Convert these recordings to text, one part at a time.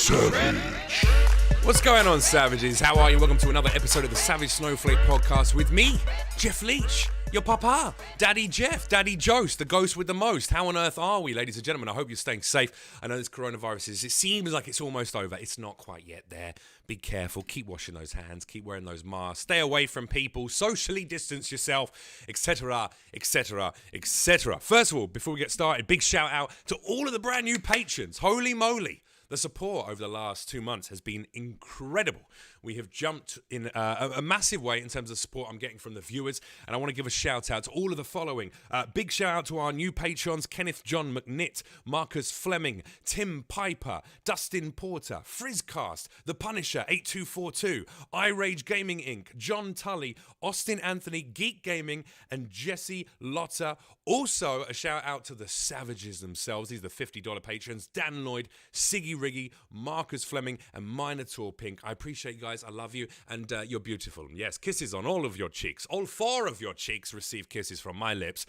Savage. What's going on, Savages? How are you? Welcome to another episode of the Savage Snowflake podcast with me, Jeff Leach, your papa, Daddy Jeff, Daddy Jose, the ghost with the most. How on earth are we, ladies and gentlemen? I hope you're staying safe. I know this coronavirus it seems like it's almost over. It's not quite yet there. Be careful. Keep washing those hands. Keep wearing those masks. Stay away from people. Socially distance yourself, etc., etc., etc. First of all, before we get started, big shout out to all of the brand new patrons. Holy moly. The support over the last 2 months has been incredible. We have jumped in a massive way in terms of support I'm getting from the viewers, and I want to give a shout out to all of the following. Big shout out to our new patrons: Kenneth John McNitt, Marcus Fleming, Tim Piper, Dustin Porter, Frizzcast, The Punisher 8242, iRage Gaming Inc., John Tully, Austin Anthony, Geek Gaming, and Jesse Lotter. Also, a shout out to the Savages themselves. These are the $50 patrons: Dan Lloyd, Siggy Riggy, Marcus Fleming, and Minotaur Pink. I appreciate you guys. I love you, and you're beautiful. Yes, kisses on all of your cheeks. All 4 of your cheeks receive kisses from my lips.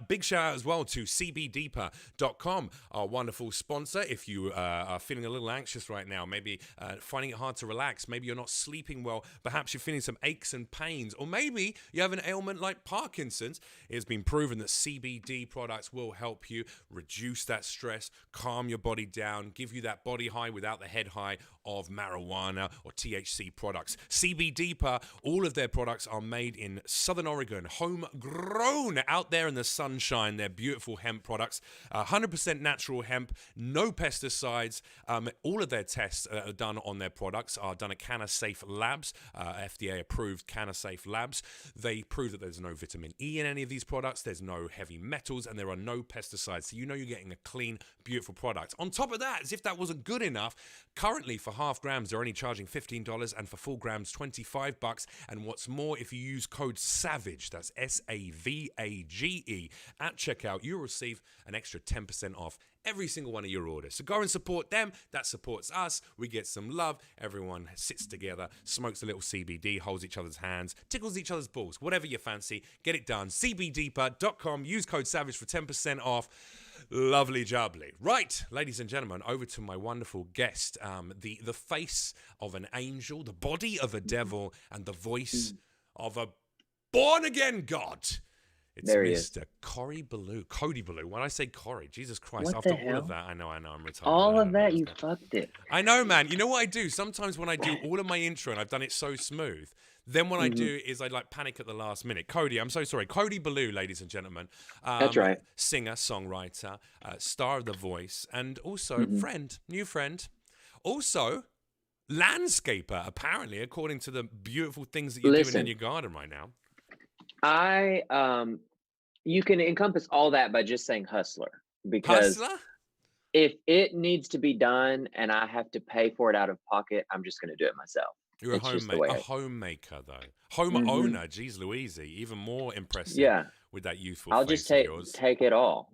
Big shout out as well to cbdeeper.com, our wonderful sponsor. If you are feeling a little anxious right now, maybe finding it hard to relax, maybe you're not sleeping well, perhaps you're feeling some aches and pains, or maybe you have an ailment like Parkinson's, it has been proven that CBD products will help you reduce that stress, calm your body down, give you that body high without the head high of marijuana or THC products. CB Deeper, all of their products are made in Southern Oregon, homegrown out there in the sunshine. They're beautiful hemp products, 100% natural hemp, no pesticides. All of their tests are done on their products are done at CannaSafe Labs, FDA approved CannaSafe Labs. They prove that there's no vitamin E in any of these products, there's no heavy metals, and there are no pesticides. So you know you're getting a clean, beautiful product. On top of that, as if that wasn't good enough, currently for half grams they're only charging $15, and for full grams $25. And what's more, if you use code SAVAGE, that's SAVAGE, at checkout, you'll receive an extra 10% off every single one of your orders. So go and support them. That supports us. We get some love. Everyone sits together, smokes a little CBD, holds each other's hands, tickles each other's balls. Whatever you fancy, get it done. cbdeeper.com. Use code SAVAGE for 10% off. Lovely jubbly. Right, ladies and gentlemen, over to my wonderful guest, the face of an angel, the body of a devil, and the voice of a born-again God. It's Mr. Cody Belew. When I say Corey, Jesus Christ, what after all of that, I know, I'm retarded. All of that, you fucked it. I know, man. You know what I do? Sometimes when I do all of my intro, and I've done it so smooth, then what I do is I panic at the last minute. Cody, I'm so sorry. Cody Belew, ladies and gentlemen. That's right. Singer, songwriter, star of The Voice, and also new friend. Also, landscaper, apparently, according to the beautiful things that you're doing in your garden right now. You can encompass all that by just saying hustler, because if it needs to be done and I have to pay for it out of pocket, I'm just going to do it myself. You're a homemaker, though. Owner, geez Louise, even more impressive with that youthful I'll face just of yours. take it all.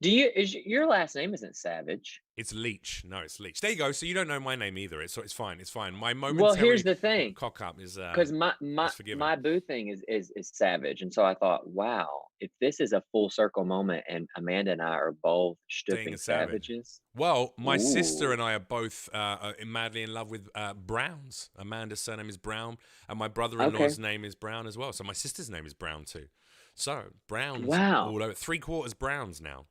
Your last name isn't Savage? It's Leach. No, it's Leach. There you go. So you don't know my name either. It's fine. It's fine. My momentary Well, here's the thing. Cock up is because my boo thing is Savage, and so I thought, wow, if this is a full circle moment, and Amanda and I are both stooping savages. Well, my sister and I are both madly in love with Browns. Amanda's surname is Brown, and my brother-in-law's name is Brown as well. So my sister's name is Brown too. So Browns. Wow. All over 3/4 Browns now.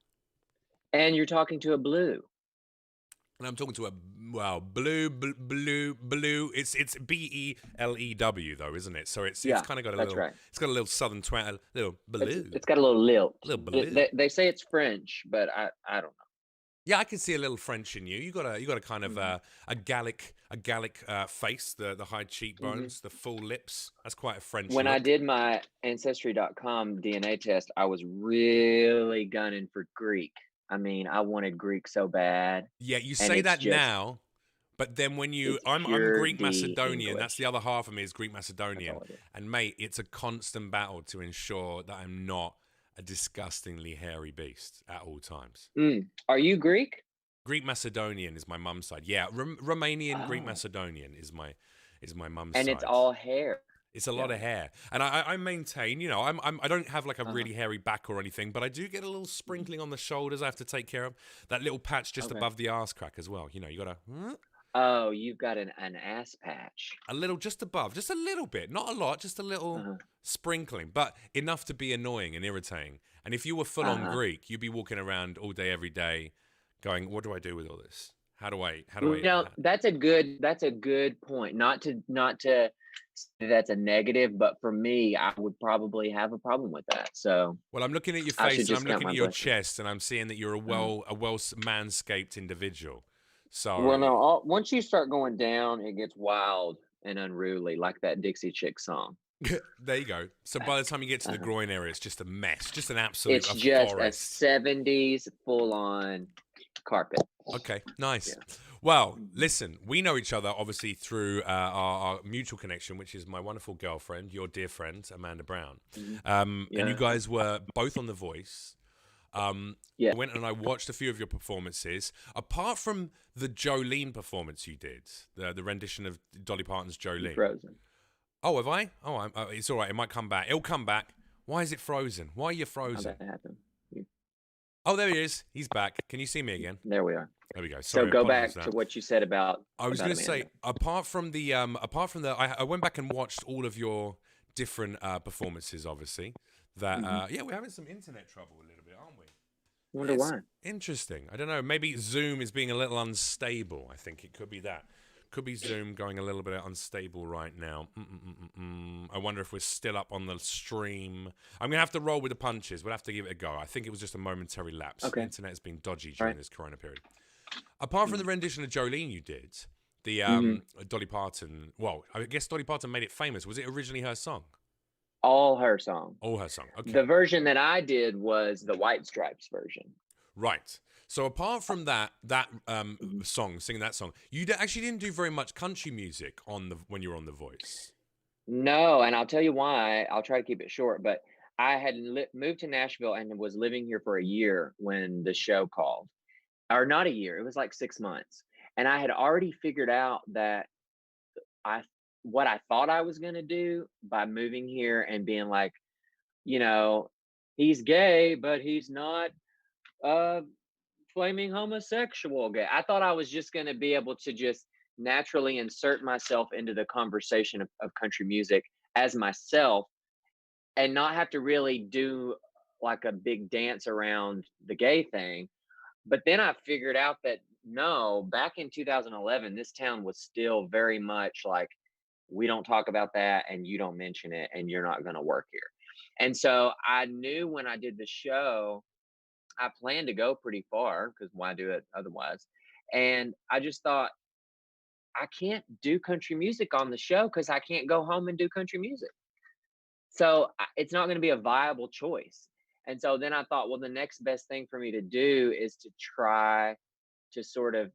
And you're talking to a blue. And I'm talking to a blue. It's BELEW though, isn't it? So it's kind of got a little. Right. It's got a little southern twang, a little blue. It's got a little lilt. Blue. They say it's French, but I don't know. Yeah, I can see a little French in you. You got a kind of a Gallic face, the high cheekbones, the full lips. That's quite a French. When look. I did my Ancestry.com DNA test, I was really gunning for Greek. I mean, I wanted Greek so bad. Yeah, you say that now, but then when I'm Greek Macedonian. English. That's the other half of me is Greek Macedonian. And mate, it's a constant battle to ensure that I'm not a disgustingly hairy beast at all times. Are you Greek? Greek Macedonian is my mum's side. Yeah, Romanian Greek Macedonian is my mum's side. And it's all hair. It's a lot of hair, and I maintain, I don't have like a really hairy back or anything, but I do get a little sprinkling on the shoulders I have to take care of. That little patch just above the arse crack as well. You gotta Oh, you've got an ass patch. a little just above, just a little bit, not a lot, just a little sprinkling, but enough to be annoying and irritating. And if you were full on Greek, you'd be walking around all day, every day, going, "What do I do with all this? How do I?" That's a good point. Not to say that's a negative, but for me, I would probably have a problem with that. So, well, I'm looking at your face and I'm looking at your chest, and I'm seeing that you're a well manscaped individual. So, well, no, once you start going down, it gets wild and unruly, like that Dixie Chick song. There you go. So by the time you get to the groin area, it's just a mess, just an absolute It's just forest. a 70s full-on carpet. Okay, nice. Yeah. Well, listen, we know each other obviously through our mutual connection, which is my wonderful girlfriend, your dear friend, Amanda Brown. And you guys were both on The Voice. I went and I watched a few of your performances. Apart from the Jolene performance you did, the rendition of Dolly Parton's Jolene. Frozen. Oh, have I? Oh, it's all right. It might come back. It'll come back. Why is it frozen? Why are you frozen? How'd that happen? Oh, there he is. He's back. Can you see me again? There we are. There we go. Sorry, so go back to what you said about. I was going to say, apart from the, I went back and watched all of your different performances. Obviously, that we're having some internet trouble a little bit, aren't we? Wonder why. Interesting. I don't know. Maybe Zoom is being a little unstable. I think it could be that. Could be Zoom going a little bit unstable right now. I wonder if we're still up on the stream. I'm going to have to roll with the punches. We'll have to give it a go. I think it was just a momentary lapse. Okay. The internet has been dodgy during this corona period. Apart from the rendition of Jolene you did, the Dolly Parton, well, I guess Dolly Parton made it famous. Was it originally her song? All her song. All her song. Okay. The version that I did was the White Stripes version. Right. So apart from that song, singing that song, you actually didn't do very much country music when you were on The Voice. No, and I'll tell you why. I'll try to keep it short, but I had moved to Nashville and was living here for a year when the show called. Or not a year, it was like 6 months. And I had already figured out that what I thought I was going to do by moving here and being like, he's gay, but he's not flaming homosexual gay. I thought I was just going to be able to just naturally insert myself into the conversation of country music as myself and not have to really do like a big dance around the gay thing. But then I figured out that no, back in 2011, this town was still very much like, we don't talk about that and you don't mention it and you're not going to work here. And so I knew when I did the show, I planned to go pretty far because why do it otherwise? And I just thought, I can't do country music on the show because I can't go home and do country music. So it's not going to be a viable choice. And so then I thought, well, the next best thing for me to do is to try to sort of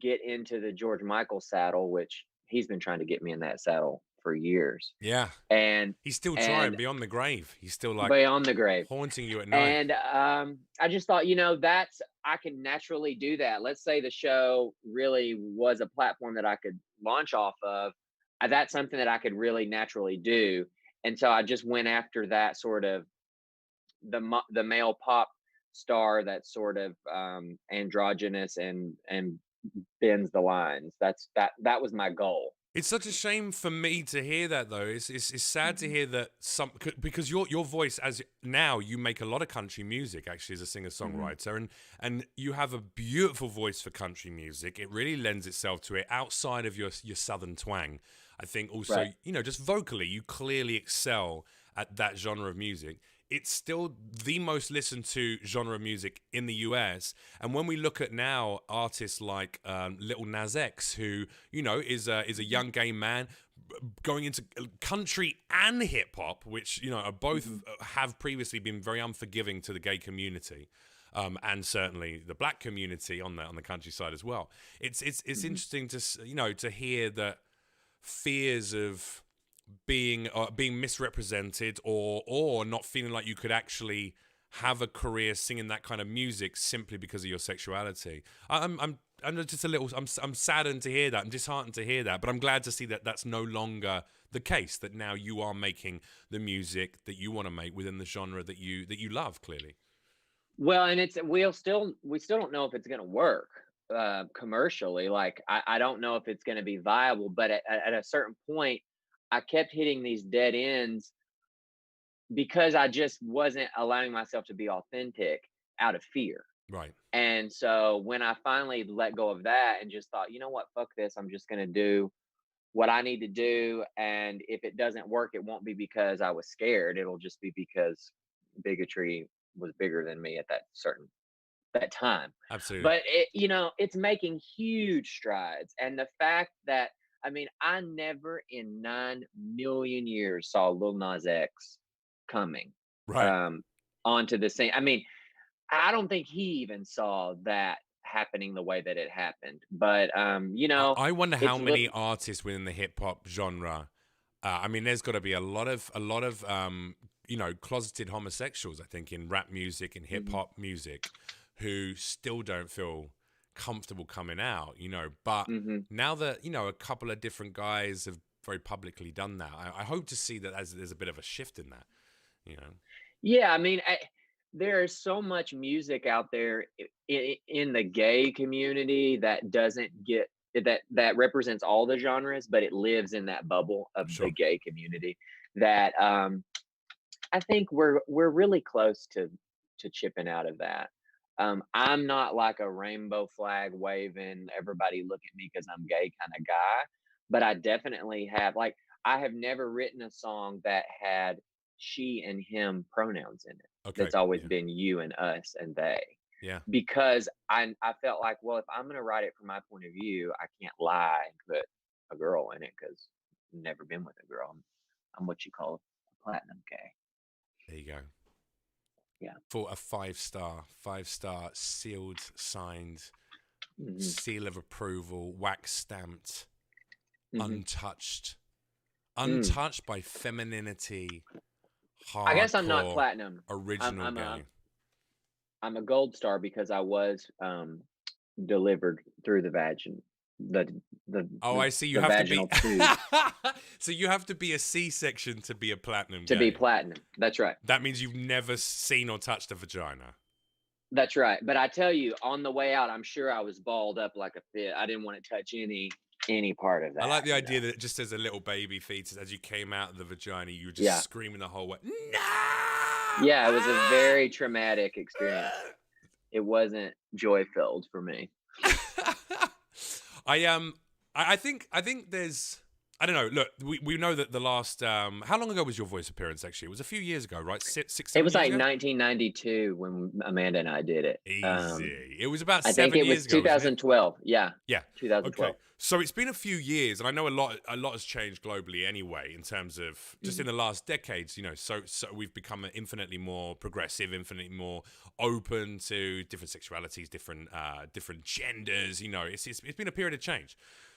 get into the George Michael saddle, which he's been trying to get me in that saddle for years. Yeah. And he's still trying beyond the grave. He's still like beyond the grave, haunting you at night. And I just thought, I can naturally do that. Let's say the show really was a platform that I could launch off of. That's something that I could really naturally do. And so I just went after that sort of the male pop star that's sort of androgynous and bends the lines. That was my goal. It's such a shame for me to hear that, though. It's sad to hear that because your voice, as now you make a lot of country music actually as a singer-songwriter, and you have a beautiful voice for country music. It really lends itself to it outside of your southern twang. I think also, just vocally, you clearly excel at that genre of music. It's still the most listened to genre of music in the US. And when we look at now artists like Lil Nas X, who, is a young gay man going into country and hip hop, which, are both have previously been very unforgiving to the gay community. And certainly the black community on the countryside as well. It's interesting to hear that fears of being misrepresented or not feeling like you could actually have a career singing that kind of music simply because of your sexuality. I'm just a little. I'm saddened to hear that. I'm disheartened to hear that. But I'm glad to see that that's no longer the case. That now you are making the music that you want to make within the genre that you love. Clearly. Well, and we still don't know if it's going to work commercially. Like I don't know if it's going to be viable, but at a certain point, I kept hitting these dead ends because I just wasn't allowing myself to be authentic out of fear. Right. And so when I finally let go of that and just thought, you know what, fuck this, I'm just going to do what I need to do. And if it doesn't work, it won't be because I was scared. It'll just be because bigotry was bigger than me at that time. Absolutely. But it's making huge strides. And the fact that, I mean, I never in 9 million years saw Lil Nas X coming Right. onto the scene. I mean, I don't think he even saw that happening the way that it happened. But I wonder how it's many artists within the hip hop genre. I mean, there's got to be a lot of closeted homosexuals. I think in rap music and hip hop music, who still don't feel comfortable coming out. But now that a couple of different guys have very publicly done that, I hope to see that there's a bit of a shift in that. Yeah, I mean, there's so much music out there in the gay community that doesn't get that represents all the genres, but it lives in that bubble of Sure. the gay community that I think we're really close to chipping out of that. I'm not like a rainbow flag waving, everybody look at me because I'm gay kind of guy, but I definitely have, like, I have never written a song that had she and him pronouns in it. Okay. That's always Yeah. been you and us and they. Yeah. Because I felt like, well, if I'm going to write it from my point of view, I can't lie and put a girl in it because I've never been with a girl. I'm what you call a platinum gay. There you go. Yeah. For a 5-star sealed, signed, seal of approval, wax stamped, untouched by femininity. I guess I'm not platinum. Original gay. I'm a gold star because I was delivered through the vagin. I see. You have to be. So you have to be a C-section to be a platinum to gay. be platinum. That's right. That means you've never seen or touched a vagina. That's right. But I tell you, on the way out, I'm sure I was balled up like a fit. I didn't want to touch any part of that. I like the idea that just as a little baby fetus, as you came out of the vagina, you were just screaming the whole way. No! Yeah, it was a very traumatic experience. It wasn't joy-filled for me. I think there's, I don't know. Look, we know that the last how long ago was your voice appearance? Actually, it was a few years ago, right? 6 It was like ago? 1992 when Amanda and I did it. Easy. It was about I 7 think it years was ago. 2012. Yeah. Yeah. 2012. Okay. So it's been a few years, and I know a lot has changed globally anyway in terms of just in the last decades. So we've become infinitely more progressive, infinitely more open to different sexualities, different genders. It's been a period of change.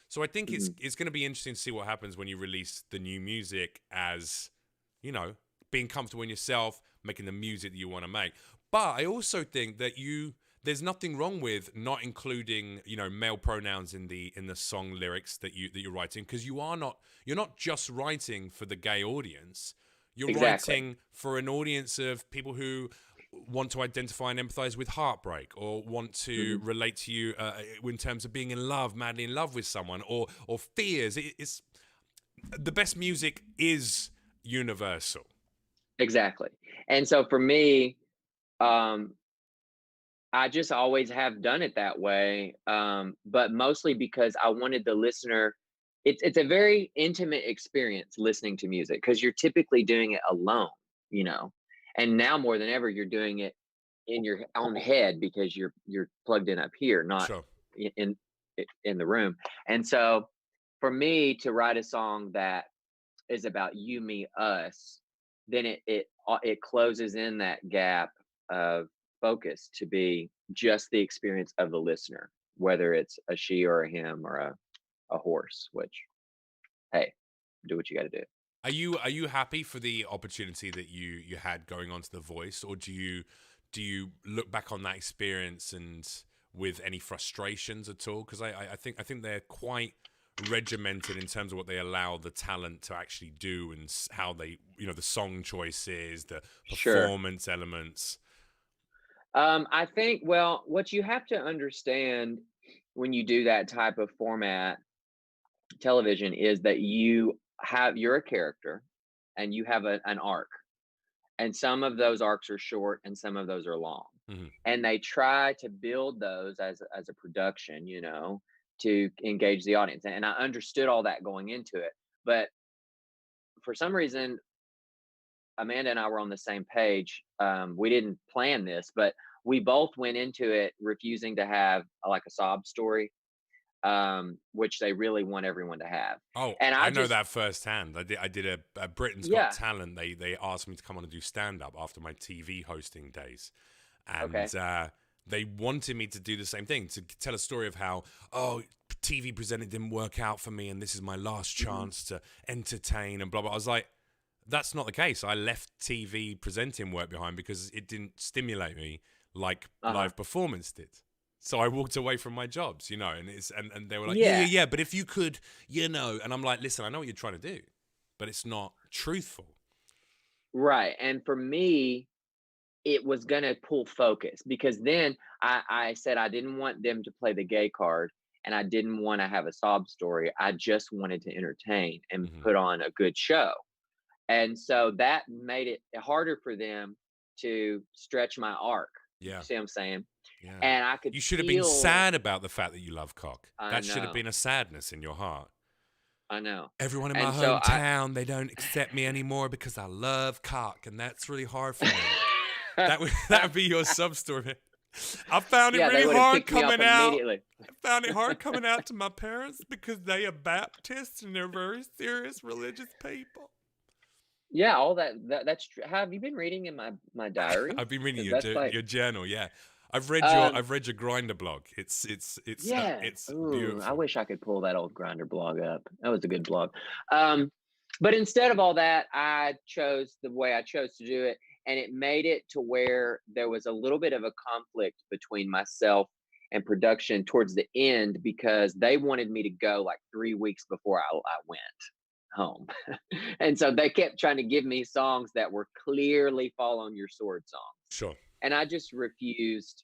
So I think it's going to be interesting to see what happens when you release the new music as, being comfortable in yourself, making the music that you want to make. But I also think that there's nothing wrong with not including, male pronouns in the song lyrics that you're writing, because you're not just writing for the gay audience. You're writing for an audience of people who want to identify and empathize with heartbreak, or want to relate to you in terms of being in love, madly in love with someone, or fears. It's the best music is universal. Exactly. And so for me, I just always have done it that way, but mostly because I wanted the listener. It's a very intimate experience listening to music because you're typically doing it alone, and now more than ever you're doing it in your own head because you're plugged in up here, not Sure. in the room. And so for me to write a song that is about you, me, us, then it closes in that gap of focus to be just the experience of the listener, whether it's a she or a him or a horse, which, hey, do what you got to do. Are you happy for the opportunity that you had going on to The Voice, or do you look back on that experience and with any frustrations at all? Because I think they're quite regimented in terms of what they allow the talent to actually do and how they, the song choices, the Sure. performance elements. I think, well, what you have to understand when you do that type of format television is that you're a character and you have an arc, and some of those arcs are short and some of those are long, Hmm. and they try to build those as a production, to engage the audience, and I understood all that going into it, but for some reason Amanda and I were on the same page. We didn't plan this, but we both went into it refusing to have like a sob story, which they really want everyone to have. Oh, And I I know just, that firsthand. I did a Britain's Got yeah, Talent. They asked me to come on and do stand up after my TV hosting days, okay, and they wanted me to do the same thing, to tell a story of how, TV presenting didn't work out for me, and this is my last hmm, chance to entertain and blah blah. I was like, that's not the case. I left TV presenting work behind because it didn't stimulate me like uh huh, live performance did. So I walked away from my jobs, and they were like, yeah, yeah, yeah, yeah, but if you could, and I'm like, listen, I know what you're trying to do, but it's not truthful. right. And for me, it was gonna pull focus because then I said I didn't want them to play the gay card and I didn't want to have a sob story. I just wanted to entertain and Hmm. put on a good show. And so that made it harder for them to stretch my arc. You Yeah, see what I'm saying? yeah. And I could You should have been feel, sad about the fact that you love cock. I That should have know, been a sadness in your heart. I know. Everyone in my And so I, hometown, they don't accept me anymore because I love cock, and that's really hard for me. That would that would be your sub story. I found it yeah, they really would have hard kicked me off coming out. immediately. I found it hard coming out to my parents because they are Baptists and they're very serious religious people. Yeah, all that's true. Have you been reading in my diary? I've been reading Because your that's like, your journal. Yeah, I've read your um, I've read your Grinder blog. yeah. It's Ooh, I beautiful. wish I could pull that old Grinder blog up. That was a good blog. Um, but instead of all that, I chose the way I chose to do it, and it made it to where there was a little bit of a conflict between myself and production towards the end because they wanted me to go like 3 weeks before I went home. And so they kept trying to give me songs that were clearly fall on your sword songs. Sure. And I just refused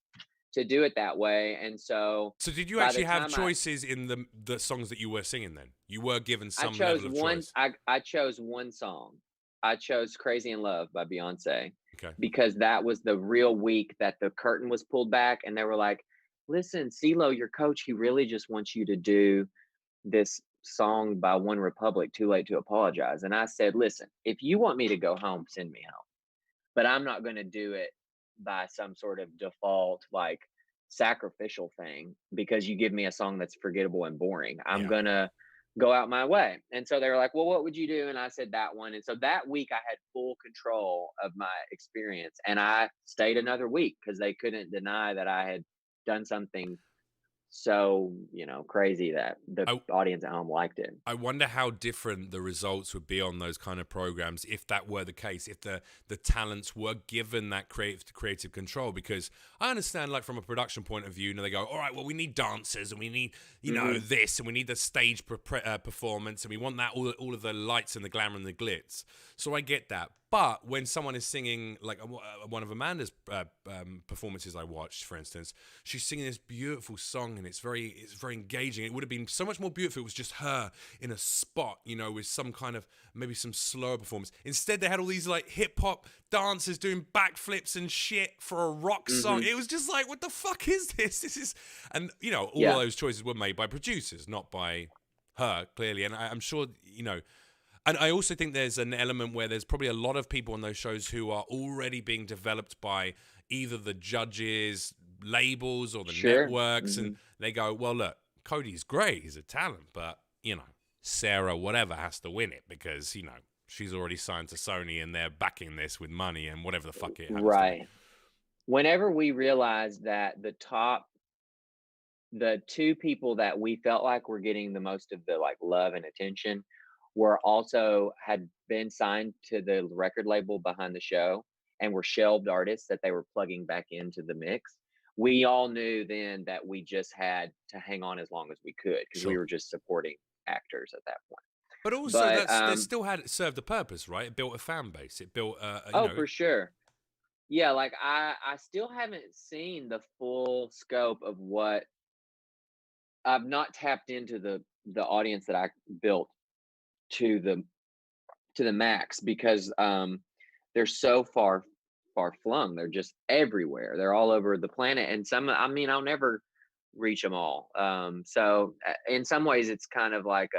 to do it that way. And so So did you by the actually have time I choices in the songs that you were singing? Then you were given I some chose level of one choice. I chose one song. I chose Crazy in Love by Beyonce Okay. because that was the real week that the curtain was pulled back and they were like, "Listen, CeeLo, your coach, he really just wants you to do this song by One Republic, Too Late to Apologize." And I said, "Listen, if you want me to go home, send me home. But I'm not going to do it by some sort of default like sacrificial thing because you give me a song that's forgettable and boring. I'm Yeah. going to go out my way." And so they were like, "Well, what would you do?" And I said that one. And so that week I had full control of my experience and I stayed another week because they couldn't deny that I had done something so, crazy that the I audience at home liked it. I wonder how different the results would be on those kind of programs if that were the case, if the talents were given that creative control. Because I understand, like from a production point of view, they go, all right, well, we need dancers and we need Hmm. this and we need the stage performance and we want that all of the lights and the glamour and the glitz. So I get that. But when someone is singing, like one of Amanda's performances I watched, for instance, she's singing this beautiful song and it's very engaging. It would have been so much more beautiful if it was just her in a spot, with some kind of maybe some slower performance. Instead, they had all these like hip hop dancers doing backflips and shit for a rock song. Hmm. It was just like, what the fuck is this? This is, and all of Yeah. those choices were made by producers, not by her, clearly. And I'm sure, and I also think there's an element where there's probably a lot of people on those shows who are already being developed by either the judges, labels, or the Sure. networks. Hmm. And they go, well, look, Cody's great. He's a talent. But, Sarah, whatever, has to win it because, she's already signed to Sony and they're backing this with money and whatever the fuck it happens to be. Right. Whenever we realized that the two people that we felt like were getting the most of the like love and attention were also had been signed to the record label behind the show and were shelved artists that they were plugging back into the mix. we all knew then that we just had to hang on as long as we could because we Sure. were just supporting actors at that point. But also, But that still had it served a purpose, right? It built a fan base. It built, oh, for sure. Yeah, like I still haven't seen the full scope of what I've not tapped into the audience that I built to the max because they're so far flung. They're just everywhere. They're all over the planet, and some. I mean, I'll never reach them all. So in some ways, it's kind of like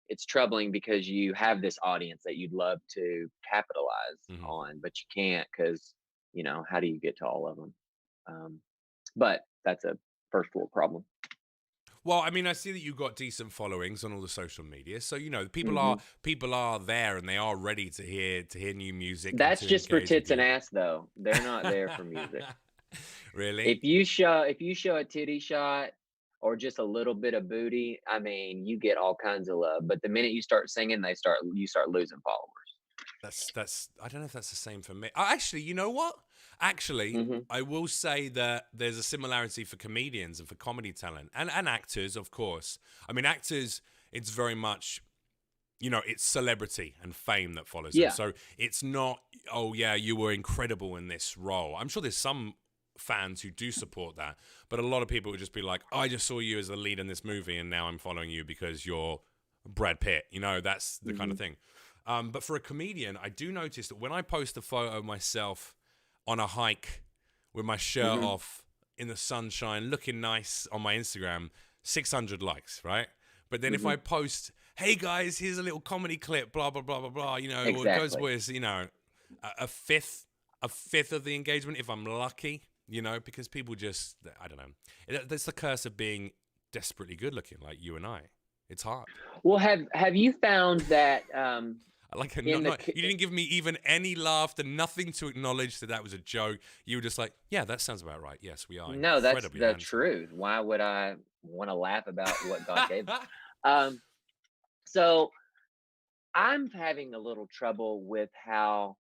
it's troubling because you have this audience that you'd love to capitalize Mhm. on, but you can't because how do you get to all of them? But that's a first world problem. Well, I mean, I see that you've got decent followings on all the social media, so people Hmm. are there and they are ready to hear new music and That's to just for engage with tits and you. ass, though. They're not there for music. Really? If you show a titty shot or just a little bit of booty, I mean, you get all kinds of love. But the minute you start singing, you start losing followers. That's I don't know if that's the same for me. Actually, you know what? Actually, Hmm. I will say that there's a similarity for comedians and for comedy talent and actors, of course. I mean, actors, it's very much it's celebrity and fame that follows them. Yeah. So it's not, oh yeah, you were incredible in this role. I'm sure there's some fans who do support that, but a lot of people would just be like, I just saw you as the lead in this movie, and now I'm following you because you're Brad Pitt. That's the kind Hmm. of thing. But for a comedian, I do notice that when I post a photo of myself on a hike with my shirt Hmm. off in the sunshine, looking nice on my Instagram, 600 likes, right? But then if Hmm. I post, hey guys, here's a little comedy clip, blah blah blah blah blah, or it goes Exactly. with a fifth of the engagement if I'm lucky, because people just I don't know. That's the curse of being desperately good looking like you and I. It's hard. Well, have you found that Like in the you didn't give me even any laughter, nothing to acknowledge that was a joke. You were just like, yeah, that sounds about right. Yes, we are no, that's incredibly the handsome. truth. Why would I want to laugh about what God gave me? Um, so I'm having a little trouble with how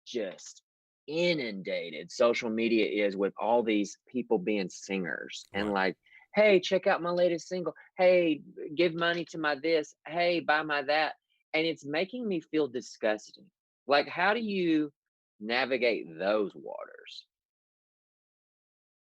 just inundated social media is with all these people being singers and Right. like, hey, check out my latest single. Hey, give money to my this. Hey, buy my that. And it's making me feel disgusting. Like, how do you navigate those waters?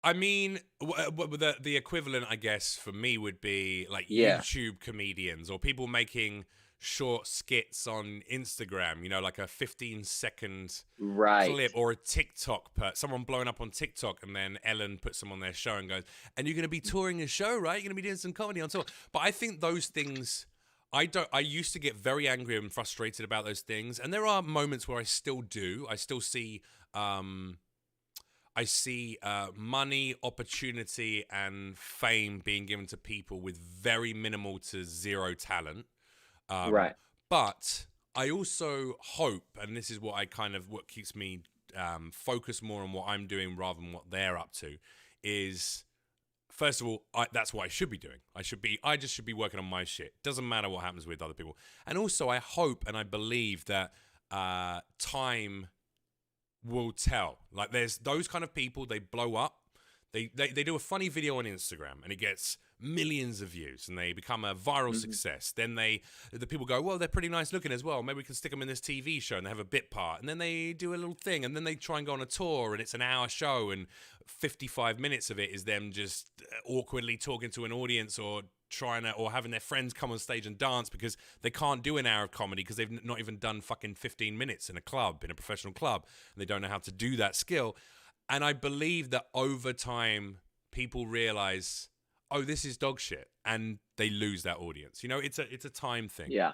I mean, the equivalent, I guess, for me would be like Yeah, YouTube comedians or people making short skits on Instagram, like a 15-second right. clip or a TikTok, someone blowing up on TikTok, and then Ellen puts them on their show and goes, and you're going to be touring a show, right? You're going to be doing some comedy on tour. But I think those things, I used to get very angry and frustrated about those things. And there are moments where I still do. I see money, opportunity, and fame being given to people with very minimal to zero talent. Um, Right. but I also hope, and this is what keeps me focused more on what I'm doing rather than what they're up to, is first of all, that's what I should be doing. I just should be working on my shit. Doesn't matter what happens with other people. And also, I hope and I believe that time will tell. Like there's those kind of people, they blow up. They do a funny video on Instagram and it gets millions of views and they become a viral Hmm. success. Then the people go, well, they're pretty nice looking as well. Maybe we can stick them in this TV show and they have a bit part. And then they do a little thing and then they try and go on a tour and it's an hour show and 55 minutes of it is them just awkwardly talking to an audience or having their friends come on stage and dance because they can't do an hour of comedy because they've not even done fucking 15 minutes in a professional club, and they don't know how to do that skill. And I believe that over time people realize, oh, this is dog shit, and they lose that audience. It's a time thing. Yeah.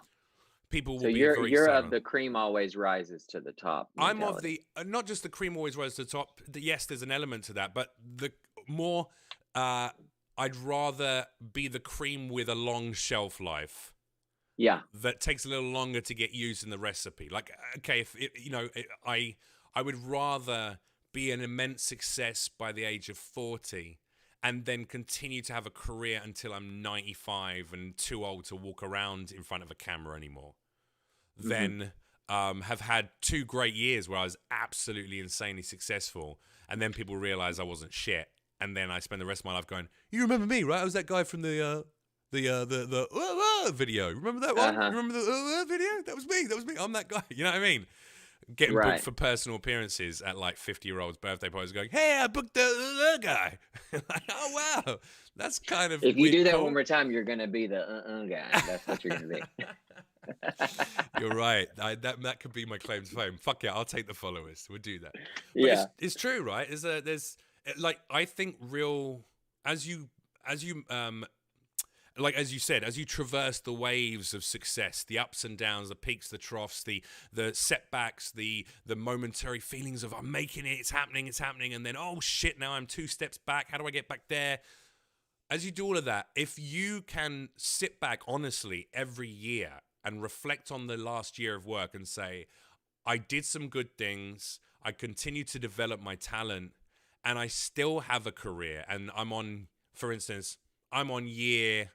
People So will be very you're of excited. the cream always rises to the top I'm of mentality. the not just the cream always rises to the top. Yes, there's an element to that, but the more uh, I'd rather be the cream with a long shelf life Yeah. that takes a little longer to get used in the recipe. Like, okay, if it, I would rather be an immense success by the age of 40 and then continue to have a career until I'm 95 and too old to walk around in front of a camera anymore Hmm. than have had 2 great years where I was absolutely insanely successful, and then people realize I wasn't shit, and then I spend the rest of my life going, "You remember me, right? I was that guy from the video. Remember that one? Uh-huh. You remember the video? That was me. That was me. I'm that guy." You know what I mean? Getting Right. booked for personal appearances at like 50-year-olds' birthday parties, going, "Hey, I booked the guy." Like, oh wow, that's kind of If you do that cool. one more time, you're gonna be the guy. That's what you're gonna be. You're right. That could be my claim to fame. Fuck yeah, I'll take the followers. We'll do that. But Yeah. it's true, right? There's like, I think real as you like, as you said, as you traverse the waves of success, the ups and downs, the peaks, the troughs, the setbacks, the momentary feelings of I'm making it, it's happening, and then oh shit, now I'm 2 steps back. How do I get back there? As you do all of that, if you can sit back honestly every year and reflect on the last year of work and say, I did some good things, I continue to develop my talent, and I still have a career, and I'm on, for instance, I'm on year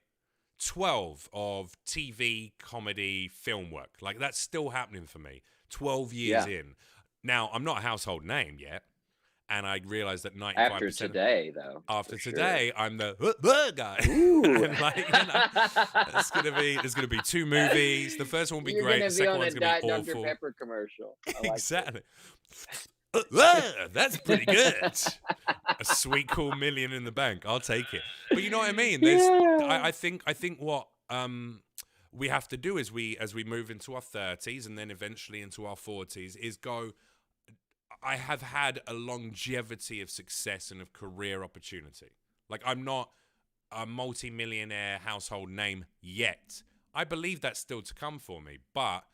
12 of TV, comedy, film work. Like, that's still happening for me 12 years Yeah. in. Now, I'm not a household name yet, and I realize that 95% After today, though. after for today, I'm the guy. Ooh. And like, you know, there's gonna be 2 movies. The first one will be You're great. gonna The be second on a one's gonna Diet be Dr. awful. Pepper commercial. I like Exactly. That's pretty good. A sweet, cool million in the bank. I'll take it. But you know what I mean? There's, Yeah. I think what we have to do is as we move into our 30s and then eventually into our 40s is go. I have had a longevity of success and of career opportunity. Like, I'm not a multi-millionaire household name yet. I believe that's still to come for me, but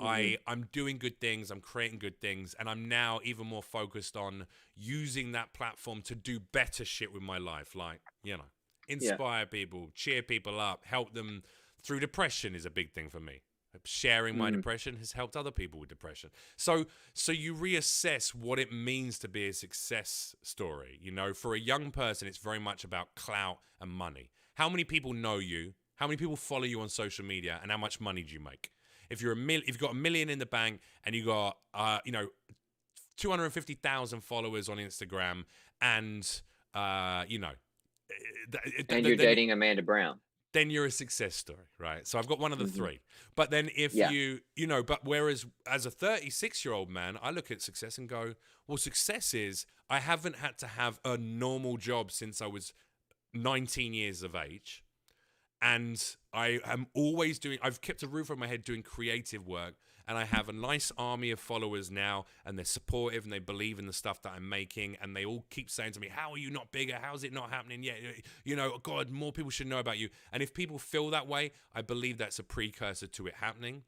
I'm doing good things, I'm creating good things, and I'm now even more focused on using that platform to do better shit with my life. Like, you know, inspire people, cheer people up, help them through depression is a big thing for me. Sharing my depression has helped other people with depression. So you reassess what it means to be a success story. You know, for a young person, it's very much about clout and money. How many people know you? How many people follow you on social media? And how much money do you make? If you've got $1 million in the bank and you got 250,000 followers on Instagram, and And you're dating Amanda Brown. then you're a success story, right? So I've got one of the 3. But then if but whereas as a 36-year-old man, I look at success and go, well, success is I haven't had to have a normal job since I was 19 years of age. And I am always I've kept a roof over my head doing creative work. And I have a nice army of followers now, and they're supportive and they believe in the stuff that I'm making. And they all keep saying to me, how are you not bigger? How's it not happening yet? You know, God, more people should know about you. And if people feel that way, I believe that's a precursor to it happening.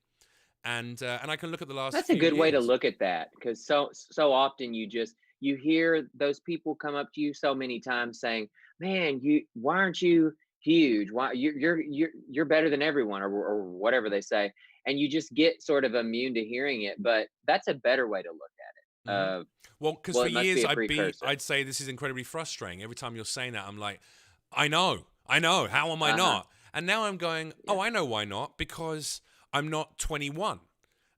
And I can look at the last That's few a good way to years. look at that, because so often you hear those people come up to you so many times saying, "Man, why aren't you huge? Why you're better than everyone," or whatever they say, and you just get sort of immune to hearing it. But that's a better way to look at it. Well, because Well, for it must years be a precursor. I'd say this is incredibly frustrating. Every time you're saying that, I'm like, I know. How am I not? And now I'm going, oh, I know why not, because I'm not 21.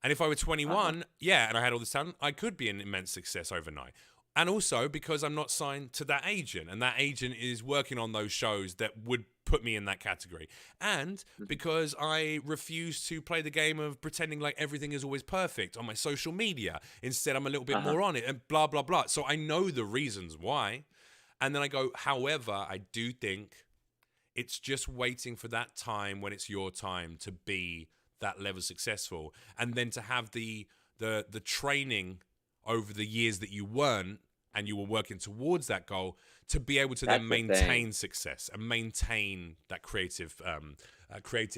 And if I were 21, and I had all this talent, I could be an immense success overnight. And also because I'm not signed to that agent, and that agent is working on those shows that would put me in that category. And because I refuse to play the game of pretending like everything is always perfect on my social media. Instead, I'm a little bit more on it and blah, blah, blah. So I know the reasons why. And then I go, however, I do think it's just waiting for that time when it's your time to be that level successful. And then to have the training over the years that you weren't, and you were working towards that goal, to be able to then maintain success and maintain that creative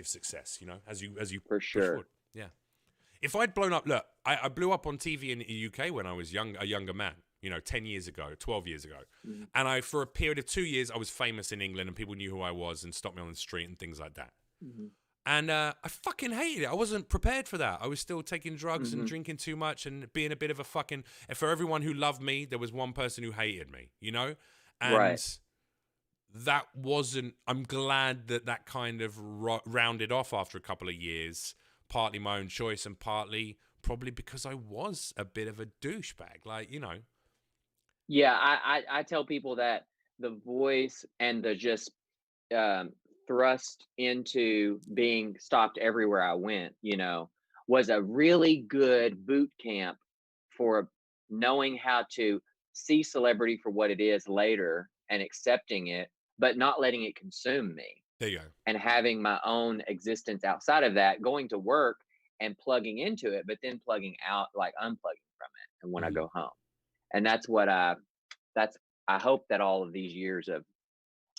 success, you know, as you For push sure. forward. Yeah. If I'd blown up, look, I blew up on TV in the UK when I was a younger man, you know, 10 years ago, 12 years ago. And for a period of 2 years, I was famous in England and people knew who I was and stopped me on the street and things like that. And I fucking hated it. I wasn't prepared for that. I was still taking drugs and drinking too much and being a bit of a fucking... For everyone who loved me, there was one person who hated me, you know? And that wasn't... I'm glad that kind of rounded off after a couple of years, partly my own choice and partly probably because I was a bit of a douchebag. Like, Yeah, I tell people that the voice and the just um, thrust into being stopped everywhere I went, was a really good boot camp for knowing how to see celebrity for what it is later and accepting it, but not letting it consume me there you go. and having my own existence outside of that, going to work and plugging into it, but then plugging out, like unplugging from it. And when I Mhm. go home, and that's I hope that all of these years of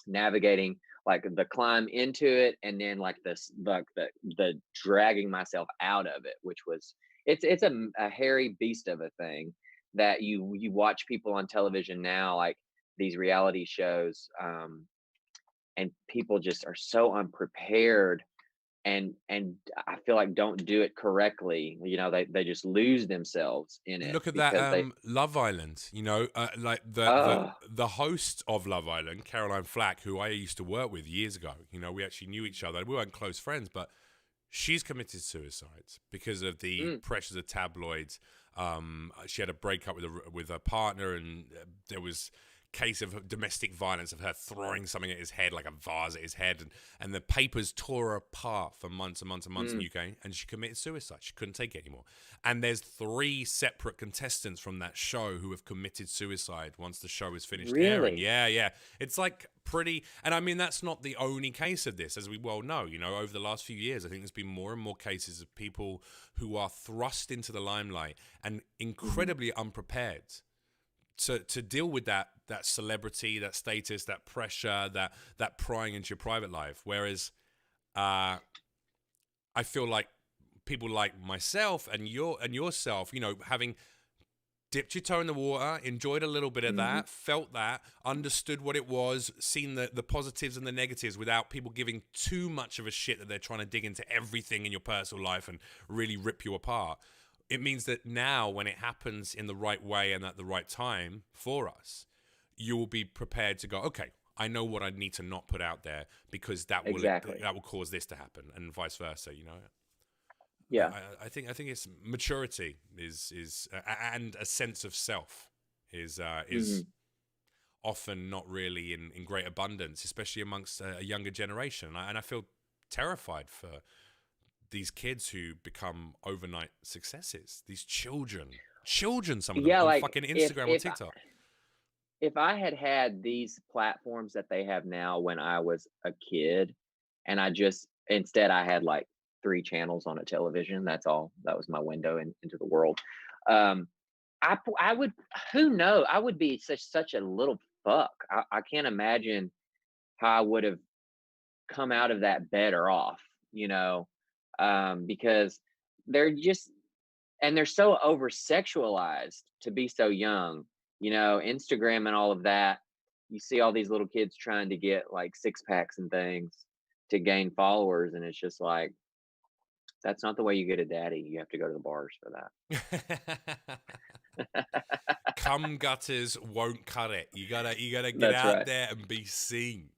navigating like the climb into it and then like this the dragging myself out of it, which was it's a hairy beast of a thing that you watch people on television now, like these reality shows, and people just are so unprepared and I feel like don't do it correctly. They just lose themselves in it Look at that because they Love Island, like oh the host of Love Island, Caroline Flack, who I used to work with years ago. We actually knew each other. We weren't close friends, but she's committed suicide because of the mm, pressures of tabloids. She had a breakup with her partner, and there was case of domestic violence of her throwing something at his head, like a vase at his head, and the papers tore her apart for months and months and months in mm, UK, and she committed suicide. She couldn't take it anymore. And there's 3 separate contestants from that show who have committed suicide once the show is finished airing. really Yeah. It's like pretty, and I mean, that's not the only case of this, as we well know. Over the last few years, I think there's been more and more cases of people who are thrust into the limelight and hmm incredibly unprepared to deal with that celebrity, that status, that pressure, that prying into your private life. Whereas I feel like people like myself and yourself, having dipped your toe in the water, enjoyed a little bit of hmm that, felt that, understood what it was, seen the positives and the negatives without people giving too much of a shit that they're trying to dig into everything in your personal life and really rip you apart. It means that now, when it happens in the right way and at the right time for us, you will be prepared to go, okay, I know what I need to not put out there because exactly. that will cause this to happen, and vice versa. Yeah. I think it's maturity and a sense of self is hmm often not really in great abundance, especially amongst a younger generation. And I feel terrified for these kids who become overnight successes. These children, some of them Yeah, on like fucking Instagram or TikTok. if I had had these platforms that they have now when I was a kid, and I just instead I had like 3 channels on a television, that's all. That was my window into the world. Um, I would who know? I would be such a little fuck. I can't imagine how I would have come out of that better off, because they're just and they're so over sexualized to be so young, Instagram and all of that. You see all these little kids trying to get like six packs and things to gain followers, and it's just like that's not the way you get a daddy. You have to go to the bars for that. Cum gutters won't cut it. You gotta get That's out right. there and be seen.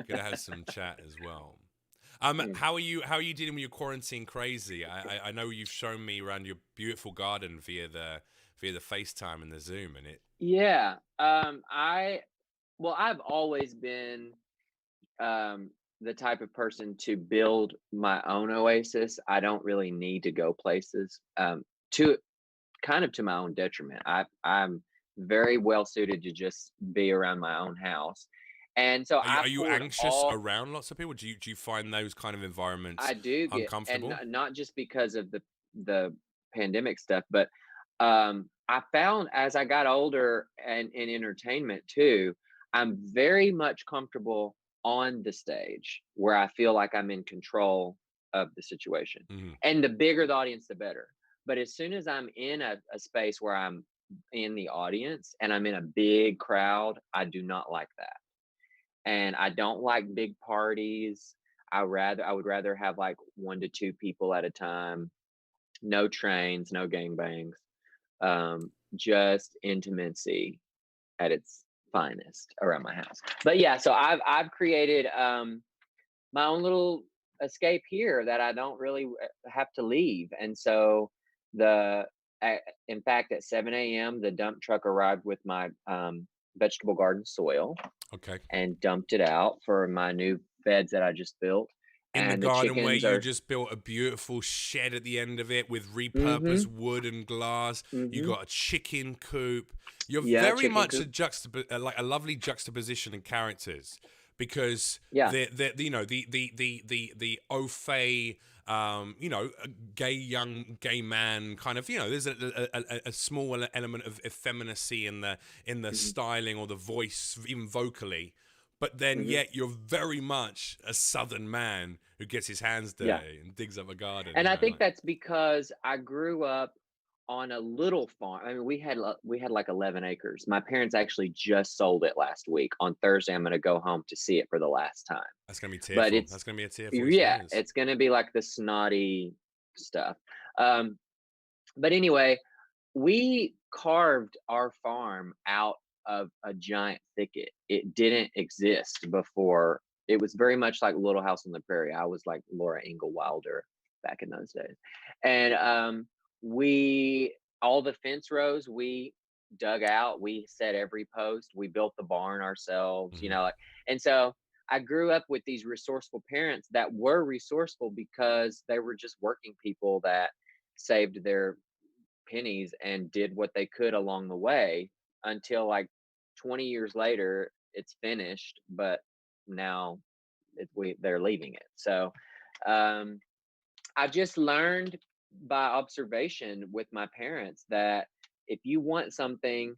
Gotta have some chat as well. Mm. How are you dealing with your quarantine crazy? I know you've shown me around your beautiful garden via the FaceTime and the Zoom, and it. Yeah. I've always been um the type of person to build my own oasis. I don't really need to go places. To kind of to my own detriment. I'm very well suited to just be around my own house. And so Are you, I are you pulled anxious all around lots of people? Do you find those kind of environments I do get, and uncomfortable? not just because of the pandemic stuff, but I found as I got older and in entertainment too, I'm very much comfortable on the stage where I feel like I'm in control of the situation. Hmm. And the bigger the audience, the better. But as soon as I'm in a space where I'm in the audience and I'm in a big crowd, I do not like that. And I don't like big parties. I would rather have like 1 to 2 people at a time, no trains, no gangbangs, just intimacy at its finest around my house. But yeah, so I've created my own little escape here that I don't really have to leave. And so The in fact, at 7 a.m., the dump truck arrived with my vegetable garden soil Okay. and dumped it out for my new beds that I just built. In the And the garden where chickens you are, just built a beautiful shed at the end of it with repurposed mm-hmm, wood and glass. You mm-hmm, got a chicken coop. You're yeah, very chicken much a coop, like a lovely juxtaposition in characters because yeah, the you know the au fait you know, a gay young gay man kind of, you know, there's a small element of effeminacy in the mm-hmm, styling or the voice, even vocally, but then mm-hmm, yet you're very much a southern man who gets his hands yeah. dirty and digs up a garden, And you I know, think like that's because I grew up on a little farm. I mean, we had like 11 acres. My parents actually just sold it last week. On Thursday, I'm going to go home to see it for the last time. that's gonna be But tearful. it's That's gonna be a tearful yeah, experience. it's going to be like the snotty stuff. Um, but anyway, we carved our farm out of a giant thicket. It didn't exist before. It was very much like Little House on the Prairie. I was like Laura Ingalls Wilder back in those days. And we all the fence rows we dug out. We set every post. We built the barn ourselves. Hmm. Like, and so I grew up with these resourceful parents that were resourceful because they were just working people that saved their pennies and did what they could along the way until like 20 years later it's finished, but now they're leaving it. So um I've just learned by observation with my parents that if you want something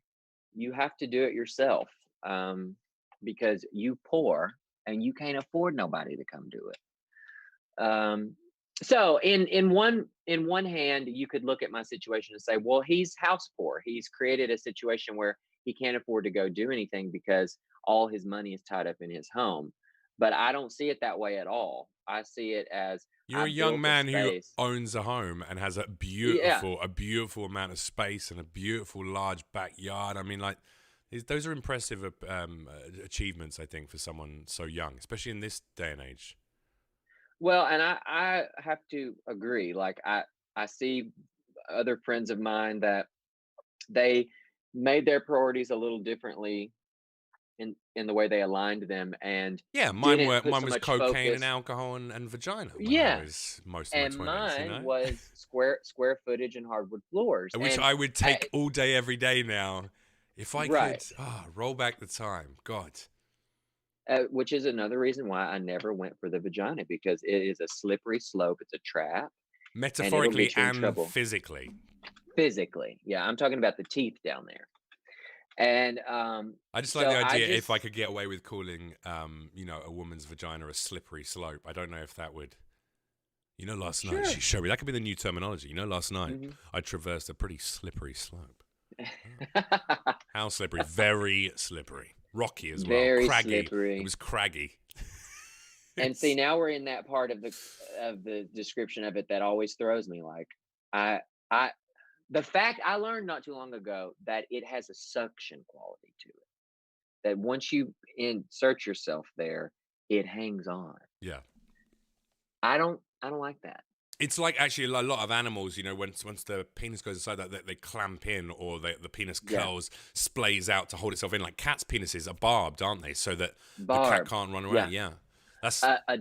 you have to do it yourself, um because you poor and you can't afford nobody to come do it. So in one hand, you could look at my situation and say, well, he's house poor. He's created a situation where he can't afford to go do anything because all his money is tied up in his home. But I don't see it that way at all. I see it as You're I a young built a man who space. owns a home and has Yeah. a beautiful amount of space and a beautiful large backyard. I mean, like, those are impressive achievements, I think, for someone so young, especially in this day and age. Well, and I have to agree. Like I see other friends of mine that they made their priorities a little differently in the way they aligned them and Yeah, didn't put mine so was much cocaine and focus. alcohol and vagina when I Yeah, was most of my and 20s, you mine know? was square footage and hardwood floors. Which And I would take I, all day, every day now. If I could, right, roll back the time. God. which is another reason why I never went for the vagina because it is a slippery slope. It's a trap, and it'll Metaphorically get you in and trouble physically. physically. Yeah, I'm talking about the teeth down there. And I just like the so I idea if I just could get away with calling, you know, a woman's vagina a slippery slope. I don't know if that would. You know, last night she sure. showed me that could be the new terminology. You know, last night Hmm. I traversed a pretty slippery slope. How slippery? Very slippery. Rocky as well. Very Craggy. It slippery. was craggy. And see, It's now we're in that part of the description of it that always throws me. Like I I the fact I learned not too long ago that it has a suction quality to it. That once you insert yourself there, it hangs on. yeah. I don't like that. It's like actually a lot of animals, you know, once the penis goes inside that they clamp in or the penis Yeah. curls, splays out to hold itself in. Like cats' penises are barbed, aren't they? So that the cat Barbed. can't run away. Yeah. Yeah, that's A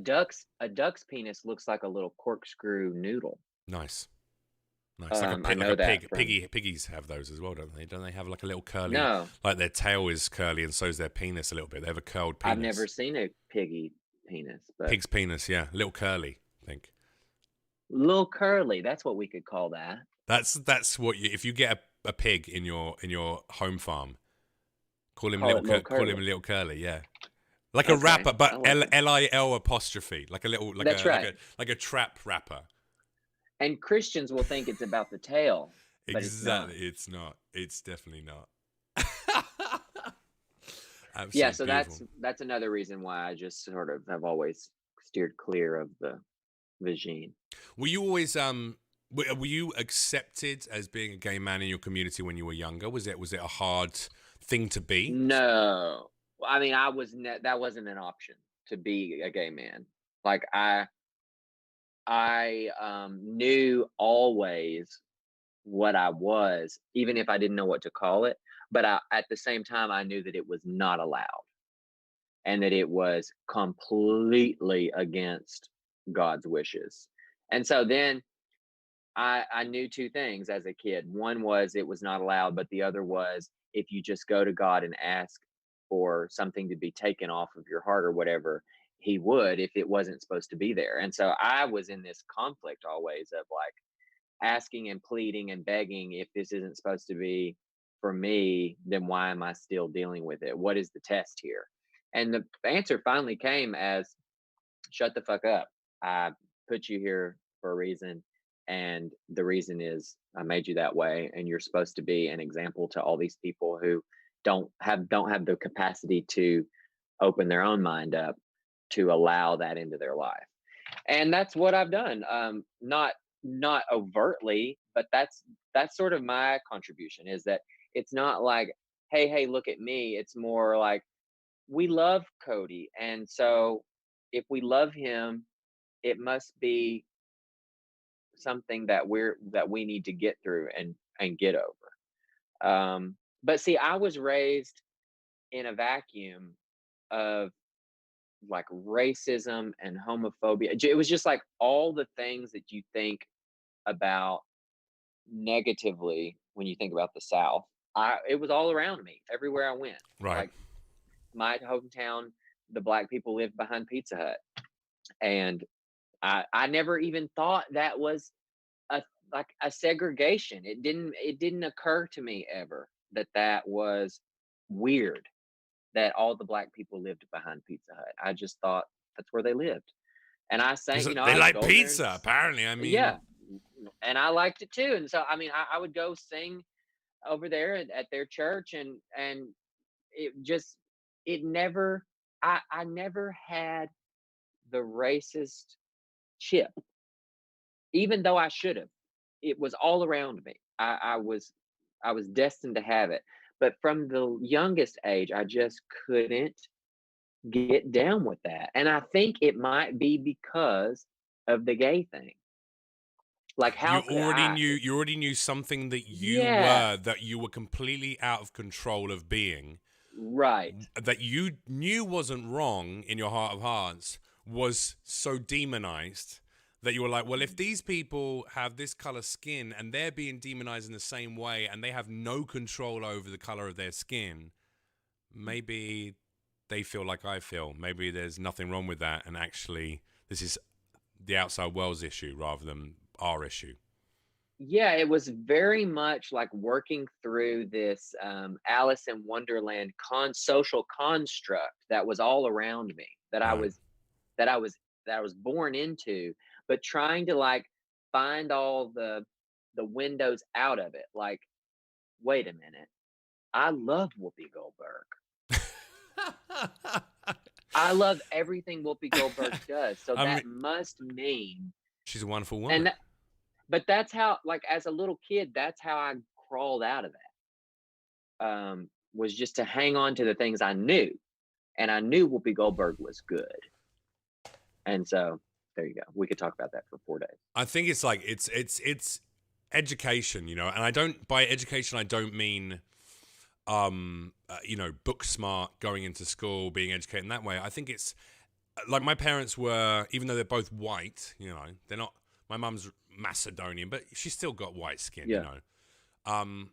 duck's penis looks like a little corkscrew noodle. nice. Nice, like a I like a know that pig. from Piggies have those as well, don't they? Don't they have like a little curly, no, like their tail is curly and so's their penis a little bit. They have a curled I've never penis. seen a piggy penis, but Pig's penis, yeah, little curly. I think little curly. That's what we could call that. that's what you if you get a pig in your home farm, Call it little call him curly. little curly, yeah. Like a Okay, rapper, I but like that. Lil apostrophe, like a little, That's right. like a trap rapper. And Christians will think it's about the tail, but it's not. Exactly, it's not. It's definitely not. Yeah, Absolutely so beautiful. that's another reason why I just sort of have always steered clear of the vagine. Were you always were you accepted as being a gay man in your community when you were younger? Was it a hard thing to be? No, I mean that wasn't an option to be a gay man. Like I knew always what I was, even if I didn't know what to call it. But at the same time, I knew that it was not allowed and that it was completely against God's wishes. And so then I knew two things as a kid. One was it was not allowed, but the other was if you just go to God and ask for something to be taken off of your heart or whatever, he would if it wasn't supposed to be there. And so I was in this conflict always of like asking and pleading and begging, if this isn't supposed to be for me, then why am I still dealing with it? What is the test here? And the answer finally came as shut the fuck up. I put you here for a reason. And the reason is I made you that way. And you're supposed to be an example to all these people who don't have the capacity to open their own mind up to allow that into their life. And that's what I've done. Not overtly, but that's sort of my contribution is that it's not like, hey, look at me. It's more like we love Cody. And so if we love him, it must be something that we need to get through and get over. But see, I was raised in a vacuum of like racism and homophobia. It was just like all the things that you think about negatively when you think about the South. It was all around me everywhere I went. Right. Like my hometown, the black people lived behind Pizza Hut, and I never even thought that was a like a segregation. It didn't occur to me ever that that was weird that all the black people lived behind Pizza Hut. I just thought that's where they lived. And I sang, They I would like go there and pizza, apparently. I mean, yeah, and I liked it too. And so I mean, I would go sing over there at their church, and it just it never I never had the racist chip, even though I should have. It was all around me. I was destined to have it. But from the youngest age, I just couldn't get down with that. And I think it might be because of the gay thing. Like how could I you already knew something yeah, that you were completely out of control of being, right. that you knew wasn't wrong in your heart of hearts, was so demonized that you were like, well, if these people have this color skin and they're being demonized in the same way and they have no control over the color of their skin, maybe they feel like I feel. Maybe there's nothing wrong with that. And actually, this is the outside world's issue rather than our issue. Yeah, it was very much like working through this Alice in Wonderland social construct that was all around me that I Right. was that I was that I was born into, but trying to like find all the windows out of it. Like, wait a minute, I love Whoopi Goldberg. I love everything Whoopi Goldberg does. So I mean, that must mean she's a wonderful woman. and that, but that's how like as a little kid, that's how I crawled out of that. Was just to hang on to the things I knew. And I knew Whoopi Goldberg was good. And so there you go. We could talk about that for 4 days. I think it's like it's education, you know, and I don't by education I don't mean book smart, going into school, being educated in that way. I think it's like my parents were, even though they're both white, you know, they're not. My mum's Macedonian, but she's still got white skin, Yeah. you know.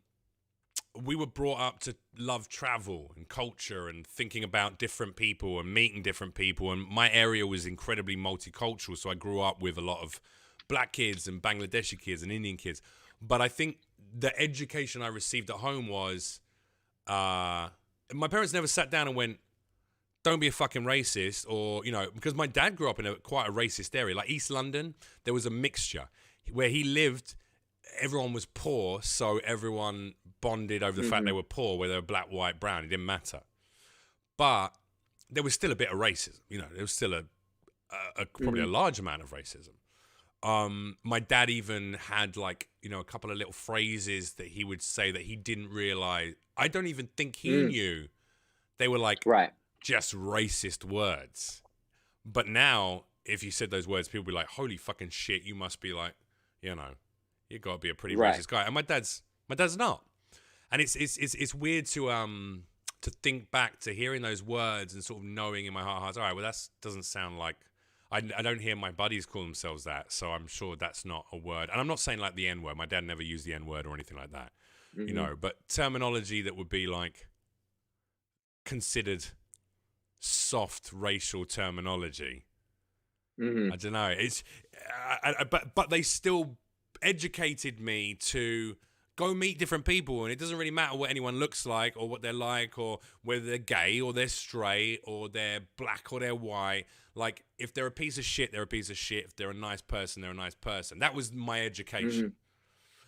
We were brought up to love travel and culture and thinking about different people and meeting different people. And my area was incredibly multicultural, so I grew up with a lot of black kids and Bangladeshi kids and Indian kids. But I think the education I received at home was, my parents never sat down and went, don't be a fucking racist, or, you know, because my dad grew up in quite a racist area. Like East London, there was a mixture. Where he lived, everyone was poor, so everyone bonded over the fact they were poor, whether they were black, white, brown, it didn't matter. But there was still a bit of racism, you know, there was still probably a large amount of racism. My dad even had like, you know, a couple of little phrases that he would say that he didn't realize. I don't even think he knew they were like Right. just racist words. But now, if you said those words, people would be like, holy fucking shit, you must be like, you know, You got to be a pretty Right. racist guy. And my dad's not. And it's weird to think back to hearing those words and sort of knowing in my heart, all right, well, that doesn't sound like, I don't hear my buddies call themselves that, so I'm sure that's not a word. And I'm not saying like the N word. My dad never used the N word or anything like that, you know. But terminology that would be like considered soft racial terminology. I don't know. It's, but they still educated me to go meet different people, and it doesn't really matter what anyone looks like or what they're like or whether they're gay or they're straight or they're black or they're white. Like, if they're a piece of shit, they're a piece of shit. If they're a nice person, they're a nice person. That was my education.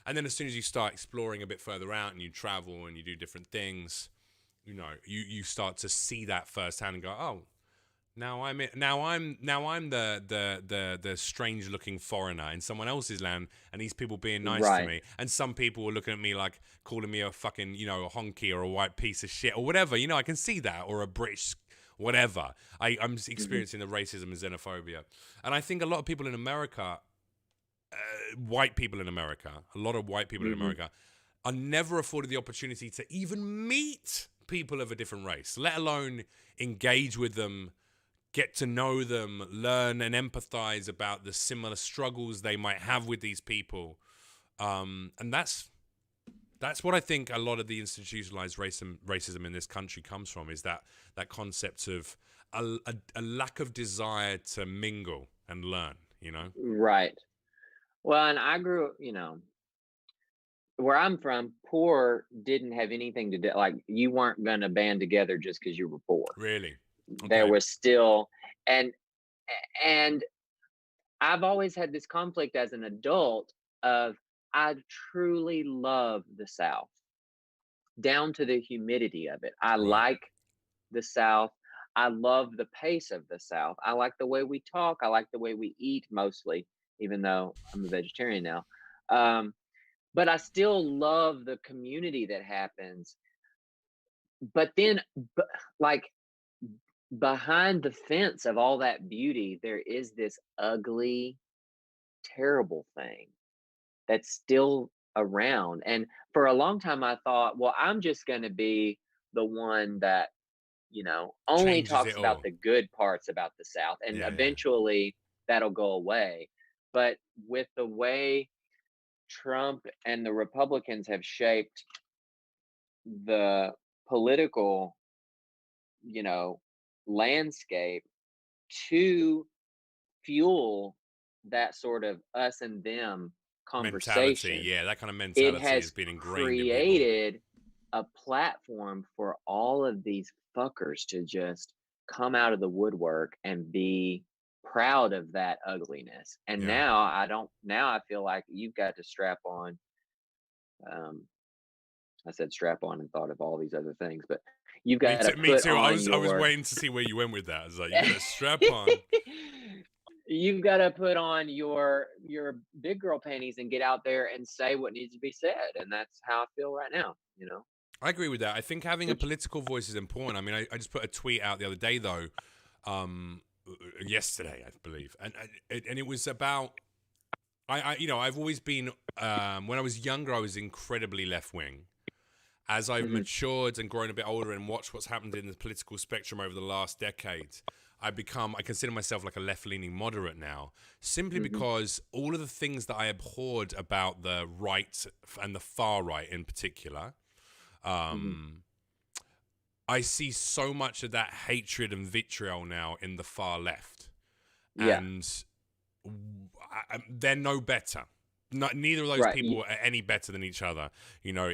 And then as soon as you start exploring a bit further out and you travel and you do different things, you know, you start to see that firsthand and go, oh, now I'm the strange looking foreigner in someone else's land, and these people being nice to me, and some people were looking at me like calling me a fucking, you know, a honky or a white piece of shit or whatever. You know, I can see that, or a British whatever. I'm experiencing the racism and xenophobia, and I think a lot of people in America, white people in America, a lot of white people in America, are never afforded the opportunity to even meet people of a different race, let alone engage with them, get to know them, learn and empathize about the similar struggles they might have with these people. And that's what I think a lot of the institutionalized racism in this country comes from, is that concept of a lack of desire to mingle and learn, you know? Right. Well, and I grew, you know, where I'm from, poor didn't have anything to do. Like, you weren't going to band together just because you were poor. Really? There Okay. was still, and and I've always had this conflict as an adult of, I truly love the South down to the humidity of it. I Right. like the South. I love the pace of the South. I like the way we talk. I like the way we eat mostly, even though I'm a vegetarian now. But I still love the community that happens. But then, like, behind the fence of all that beauty, there is this ugly, terrible thing that's still around. And for a long time, I thought, well, I'm just going to be the one that, you know, only Changes it talks about all. the good parts about the South, and Yeah. eventually that'll go away. But with the way Trump and the Republicans have shaped the political, you know, landscape to fuel that sort of us and them Mentality. conversation, Yeah, that kind of it mentality has has been ingrained in people. created a platform for all of these fuckers to just come out of the woodwork and be proud of that ugliness. And Yeah. now I feel like you've got to strap on, um I said strap on and thought of all these other things, but you've Me got to too. Me put too. I on was your waiting to see where you went with that. I was like, you got to strap on. you've got to put on your big girl panties and get out there and say what needs to be said. And that's how I feel right now, you know. I agree with that. I think having a Which political voice is important. I mean, I just put a tweet out the other day, though, yesterday, I believe, and it was about, you know, I've always been, when I was younger, I was incredibly left wing. As I've mhm, matured and grown a bit older and watched what's happened in the political spectrum over the last decade, I consider myself like a left-leaning moderate now, simply mhm, because all of the things that I abhorred about the right and the far right in particular, mhm. I see so much of that hatred and vitriol now in the far left, Yeah, and they're no better. Neither of those right. people are any better than each other. You know,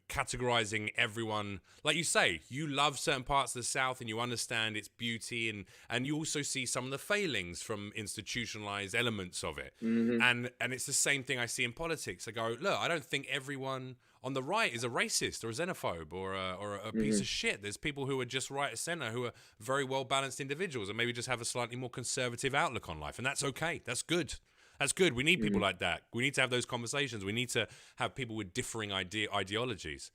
categorizing everyone, like you say, you love certain parts of the South and you understand its beauty, and you also see some of the failings from institutionalized elements of it. Mhm, And it's the same thing I see in politics. I go, look, I don't think everyone on the right is a racist or a xenophobe or a piece mhm, of shit. There's people who are just right of center who are very well balanced individuals and maybe just have a slightly more conservative outlook on life, and that's okay. That's good. That's good. We need people mhm, like that. We need to have those conversations. We need to have people with differing ideologies.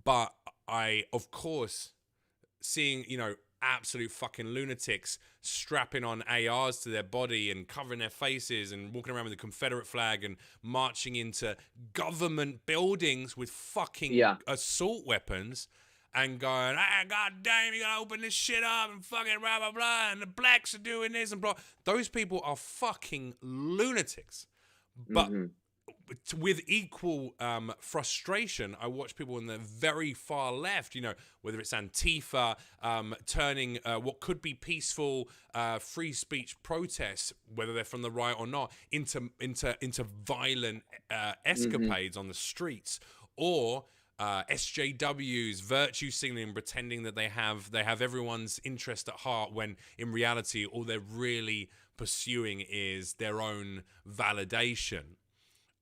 But I, of course, seeing, you know, absolute fucking lunatics strapping on ARs to their body and covering their faces and walking around with the Confederate flag and marching into government buildings with fucking Yeah. assault weapons and going, ah, god damn, you gotta open this shit up and fucking blah, blah, blah, and the blacks are doing this and blah. Those people are fucking lunatics. But Mm-hmm. with equal frustration, I watch people on the very far left, whether it's Antifa, turning what could be peaceful free speech protests, whether they're from the right or not, into violent escapades on the streets, or SJWs virtue signaling, pretending that they have everyone's interest at heart, when in reality all they're really pursuing is their own validation.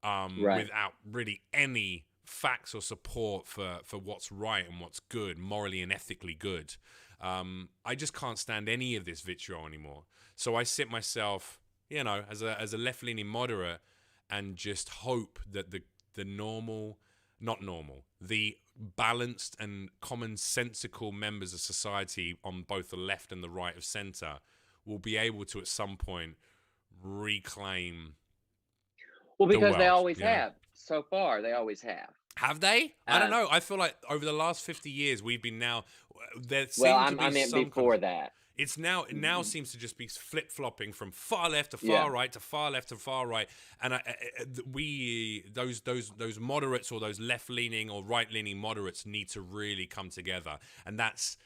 Right. Without really any facts or support for what's right and what's good, morally and ethically good. I just can't stand any of this vitriol anymore. So I sit myself, as a left-leaning moderate, and just hope that the balanced and commonsensical members of society on both the left and the right of center will be able to at some point reclaim. Well, because they world, always have. So far, they always have. Have they? I don't know. I feel like over the last 50 years, we've been now. There Well, seems to be I meant some before that. It's now. It now seems to just be flip flopping from far left to far right to far left to far right, and those moderates or those left leaning or right leaning moderates need to really come together, and that's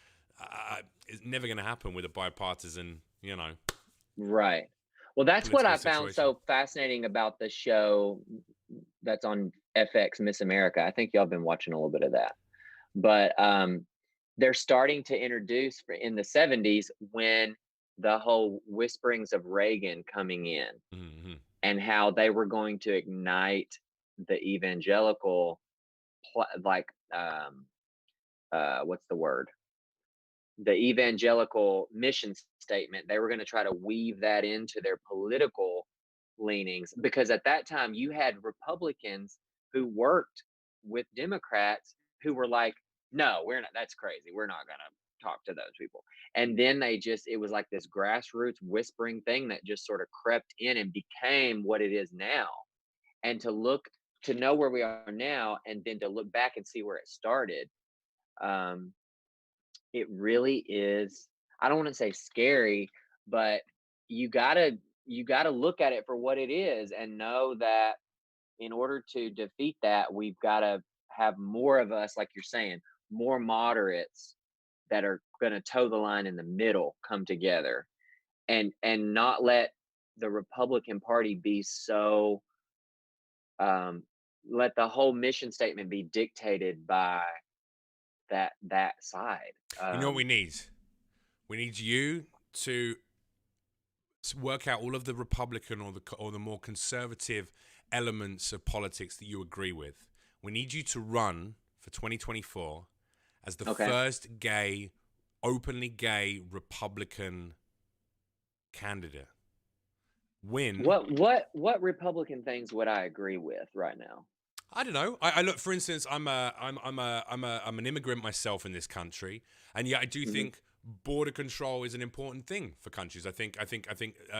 it's never going to happen with a bipartisan. Right. Well, that's what I political found situation. so fascinating about the show that's on FX, Miss America. I think y'all been watching a little bit of that. But they're starting to introduce in the 70s, when the whole whisperings of Reagan coming in, Mm-hmm. and how they were going to ignite the evangelical, what's the word? The evangelical mission statement. They were going to try to weave that into their political leanings, because at that time you had Republicans who worked with Democrats who were like, no, we're not, that's crazy, we're not going to talk to those people. And then it was like this grassroots whispering thing that just sort of crept in and became what it is now. And to know where we are now, and then to look back and see where it started, um it really is, I don't want to say scary, but you gotta look at it for what it is, and know that in order to defeat that, we've got to have more of us, like you're saying, more moderates that are going to toe the line in the middle come together, and not let the Republican Party be so, let the whole mission statement be dictated by that side. You know what we need? We need you to work out all of the Republican or the more conservative elements of politics that you agree with. We need you to run for 2024 as the first openly gay Republican candidate. Win. What Republican things would I agree with right now? I don't know. I look, for instance, I'm an immigrant myself in this country, and yet I do think border control is an important thing for countries. I think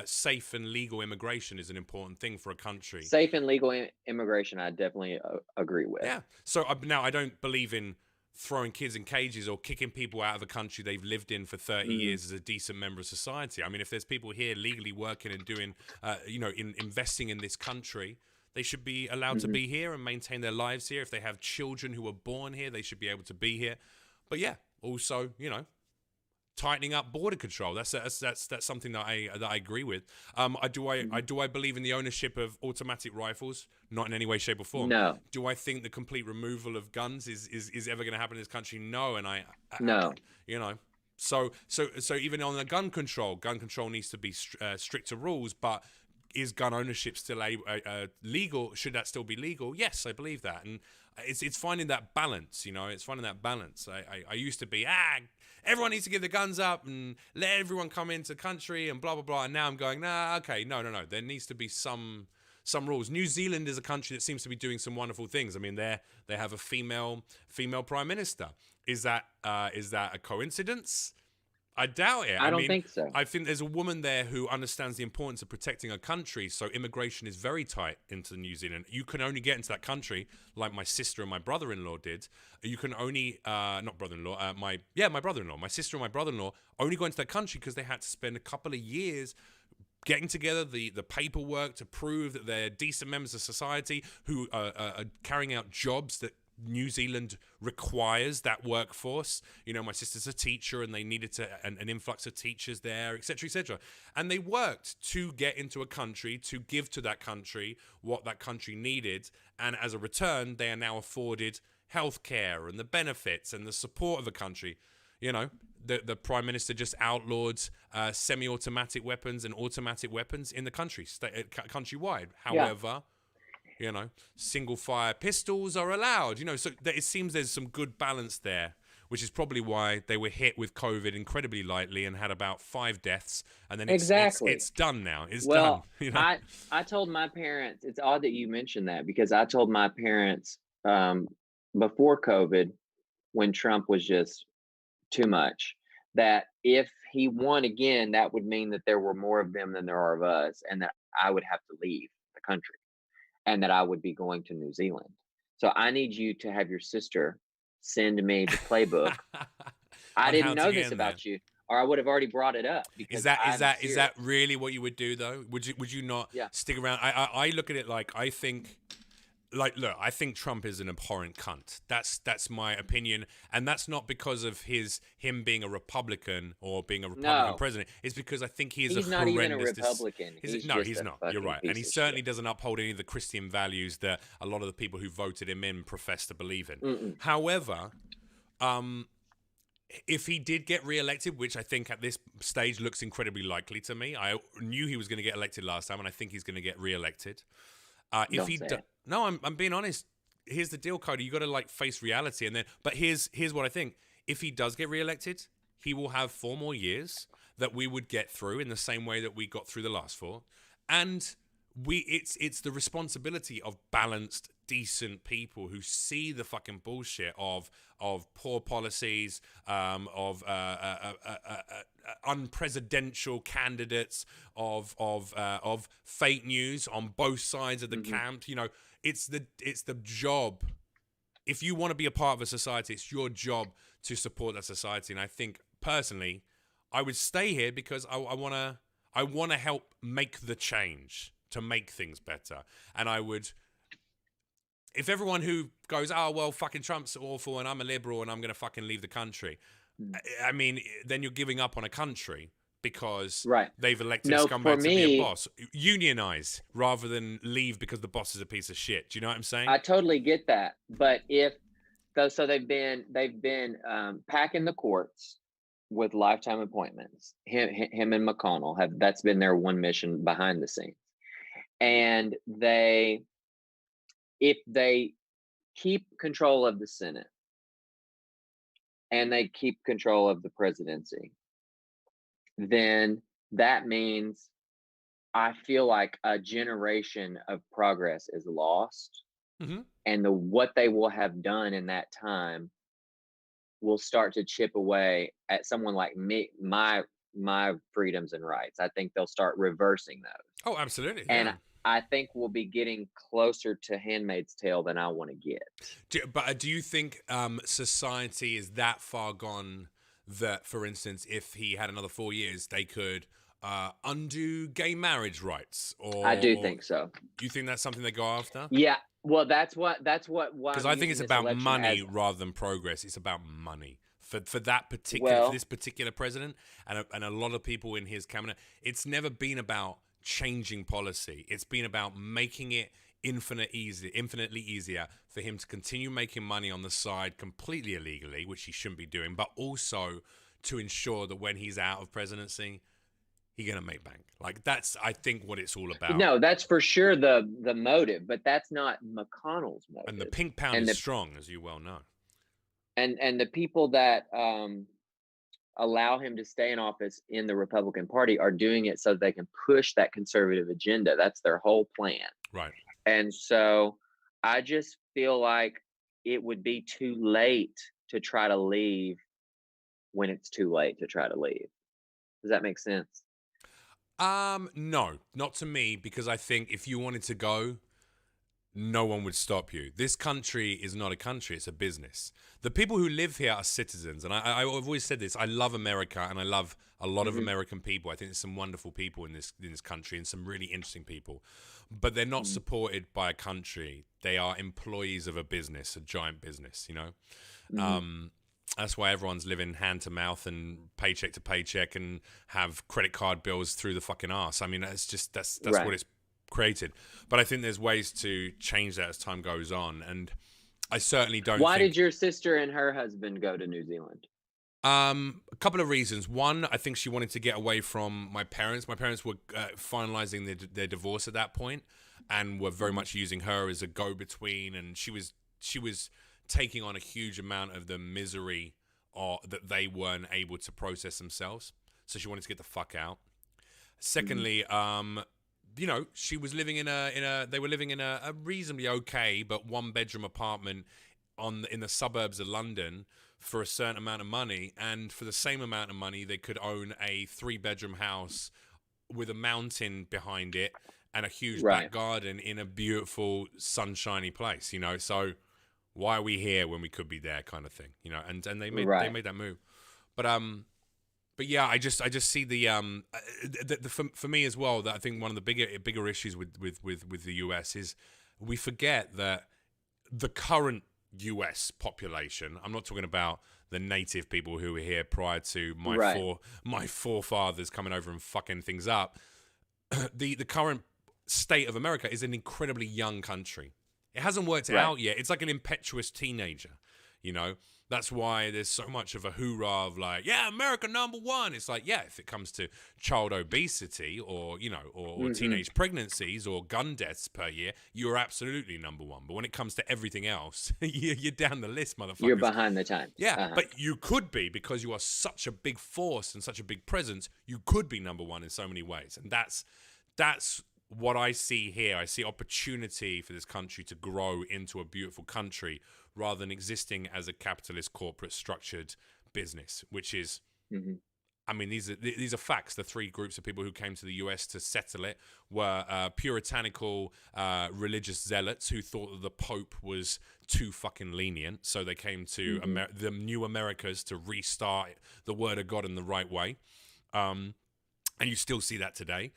safe and legal immigration is an important thing for a country. Safe and legal immigration, I definitely agree with. Yeah. So now I don't believe in throwing kids in cages or kicking people out of a country they've lived in for 30 years as a decent member of society. I mean, if there's people here legally working and doing, investing in this country, they should be allowed to be here and maintain their lives here. If they have children who were born here, they should be able to be here. But yeah, also, tightening up border control. That's something that I agree with. Do I believe in the ownership of automatic rifles? Not in any way, shape, or form. No. Do I think the complete removal of guns is ever going to happen in this country? No. And No. So even on the gun control needs to be stricter rules. But is gun ownership still legal? Should that still be legal? Yes, I believe that. And it's finding that balance. It's finding that balance. I used to be everyone needs to give the guns up and let everyone come into the country and blah blah blah. And now I'm going, no. There needs to be some rules. New Zealand is a country that seems to be doing some wonderful things. I mean, they have a female prime minister. Is that a coincidence? I doubt it. I I don't mean, think so. I think there's a woman there who understands the importance of protecting a country. So immigration is very tight into New Zealand. You can only get into that country, like my sister and my brother-in-law did. You can only, not brother-in-law, my brother-in-law, my sister and my brother-in-law only go into that country because they had to spend a couple of years getting together the paperwork to prove that they're decent members of society who are carrying out jobs that New Zealand requires that workforce. You know, my sister's a teacher and they needed an influx of teachers there, etc., etc. And they worked to get into a country, to give to that country what that country needed. And as a return, they are now afforded healthcare and the benefits and the support of the country. You know, the Prime Minister just outlawed semi-automatic weapons and automatic weapons in the country, countrywide. However, you know, single-fire pistols are allowed. You know, so it seems there's some good balance there, which is probably why they were hit with COVID incredibly lightly and had about 5 deaths. And then it's done now. It's done. You know? I told my parents, it's odd that you mentioned that, because I told my parents before COVID, when Trump was just too much, that if he won again, that would mean that there were more of them than there are of us, and that I would have to leave the country, and that I would be going to New Zealand. So I need you to have your sister send me the playbook. I didn't know this about you, or I would have already brought it up. Because is that really what you would do though? Would you not stick around? I look at it like I think Trump is an abhorrent cunt. That's my opinion, and that's not because of him being a Republican or being a Republican president. It's because I think he's not even a Republican. He's not. You're right, and he certainly doesn't uphold any of the Christian values that a lot of the people who voted him in profess to believe in. However, if he did get re-elected, which I think at this stage looks incredibly likely to me, I knew he was going to get elected last time, and I think he's going to get re-elected. No, I'm being honest. Here's the deal, Cody. You got to face reality, but here's what I think. If he does get reelected, he will have 4 more years that we would get through in the same way that we got through the last 4, and it's the responsibility of balanced, decent people who see the fucking bullshit of poor policies, of unpresidential candidates, of fake news on both sides of the camp. You know, it's the job. If you want to be a part of a society, it's your job to support that society. And I think personally, I would stay here because I want to help make the change to make things better. And I would, if everyone who goes, oh, well, fucking Trump's awful and I'm a liberal and I'm going to fucking leave the country, I mean, then you're giving up on a country because they've elected a scumbag to be a boss. Unionize rather than leave because the boss is a piece of shit. Do you know what I'm saying? I totally get that. But so they've been packing the courts with lifetime appointments. Him and McConnell that's been their one mission behind the scenes. And if they keep control of the Senate and they keep control of the presidency, then that means I feel like a generation of progress is lost. And what they will have done in that time will start to chip away at someone like me, my freedoms and rights. I think they'll start reversing those. Oh, absolutely. And I think we'll be getting closer to Handmaid's Tale than I want to get. But do you think society is that far gone that, for instance, if he had another 4 years, they could undo gay marriage rights? I do think so. You think that's something they go after? Yeah. Well, that's what. Because I think it's about money rather than progress. It's about money. For this particular president and a lot of people in his cabinet, it's never been about changing policy. It's been about making it infinitely easier for him to continue making money on the side completely illegally, which he shouldn't be doing, but also to ensure that when he's out of presidency, he's gonna make bank. That's, I think, what it's all about. No, that's for sure the motive, but that's not McConnell's motive. And the pink pound is strong, as you well know. And the people that allow him to stay in office in the Republican Party are doing it so they can push that conservative agenda. That's their whole plan. Right. And so I just feel like it would be too late to try to leave when it's too late to try to leave. Does that make sense? No, not to me, because I think if you wanted to go, no one would stop you. This country is not a country, it's a business. The people who live here are citizens. And I've always said this. I love America and I love a lot of Mhm. American people. I think there's some wonderful people in this country and some really interesting people. But they're not Mhm. supported by a country. They are employees of a business, a giant business, you know? Mhm. Um, that's why everyone's living hand to mouth and paycheck to paycheck and have credit card bills through the fucking arse. I mean, that's what Right. it's created. But I think there's ways to change that as time goes on. And I certainly don't Why did think your sister and her husband go to New Zealand? a couple of reasons. One, I think she wanted to get away from my parents. My parents were finalizing their divorce at that point, and were very Mhm. much using her as a go-between. And she was taking on a huge amount of the misery that they weren't able to process themselves. So she wanted to get the fuck out. Mhm. Secondly, she was living they were living in a reasonably okay but one bedroom apartment in the suburbs of London for a certain amount of money, and for the same amount of money they could own a 3-bedroom house with a mountain behind it and a huge back Right. garden in a beautiful sunshiny place, so why are we here when we could be there, kind of thing, and they Right. made that move. But yeah, I just see for me as well, that I think one of the bigger issues with the US is we forget that the current US population. I'm not talking about the native people who were here prior to Right. my forefathers coming over and fucking things up. The current state of America is an incredibly young country. It hasn't worked Right. out yet. It's like an impetuous teenager, you know. That's why there's so much of a hoorah of like, yeah, America #1. It's like, yeah, if it comes to child obesity or or Mhm. teenage pregnancies or gun deaths per year, you're absolutely #1. But when it comes to everything else, you're down the list, You're motherfuckers. behind the times. Yeah, Uh-huh. but you could be, because you are such a big force and such a big presence. You could be #1 in so many ways, and that's what I see here. I see opportunity for this country to grow into a beautiful country rather than existing as a capitalist, corporate, structured business, which is, Mhm. I mean, these are facts. The three groups of people who came to the US to settle it were puritanical religious zealots who thought that the Pope was too fucking lenient. So they came to Mhm. the new Americas to restart the word of God in the right way. And you still see that today.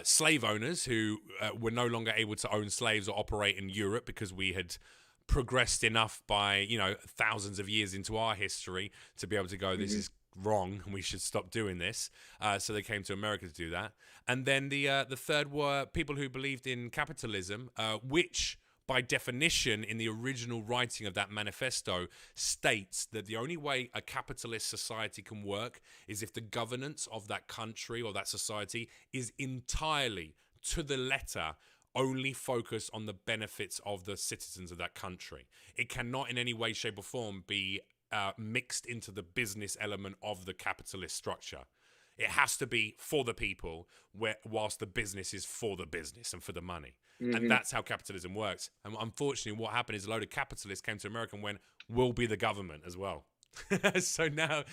Slave owners who were no longer able to own slaves or operate in Europe because we had progressed enough by thousands of years into our history to be able to go, this Mhm. is wrong and we should stop doing this. So they came to America to do that. And then the third were people who believed in capitalism, which by definition, in the original writing of that manifesto, states that the only way a capitalist society can work is if the governance of that country or that society is entirely, to the letter, only focused on the benefits of the citizens of that country. It cannot in any way, shape, or form be mixed into the business element of the capitalist structure. It has to be for the people, whilst the business is for the business and for the money. And Mhm. that's how capitalism works. And unfortunately, what happened is a load of capitalists came to America and went, we'll be the government as well. So now,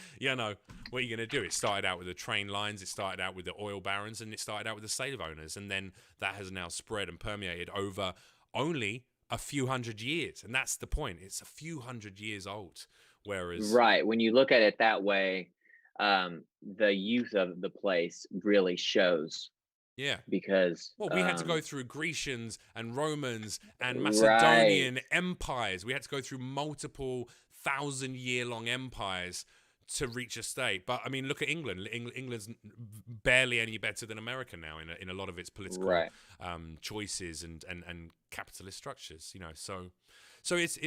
what are you going to do? It started out with the train lines, it started out with the oil barons, and it started out with the slave owners. And then that has now spread and permeated over only a few hundred years. And that's the point. It's a few hundred years old. Whereas, Right. When you look at it that way, the youth of the place really shows yeah. because, Well, we had to go through Grecians and Romans and right. Macedonian empires. We had to go through multiple 1,000-year-long empires to reach a state. But I mean, look at England. England's barely any better than America now in a lot of its political Right. choices and capitalist structures. So it's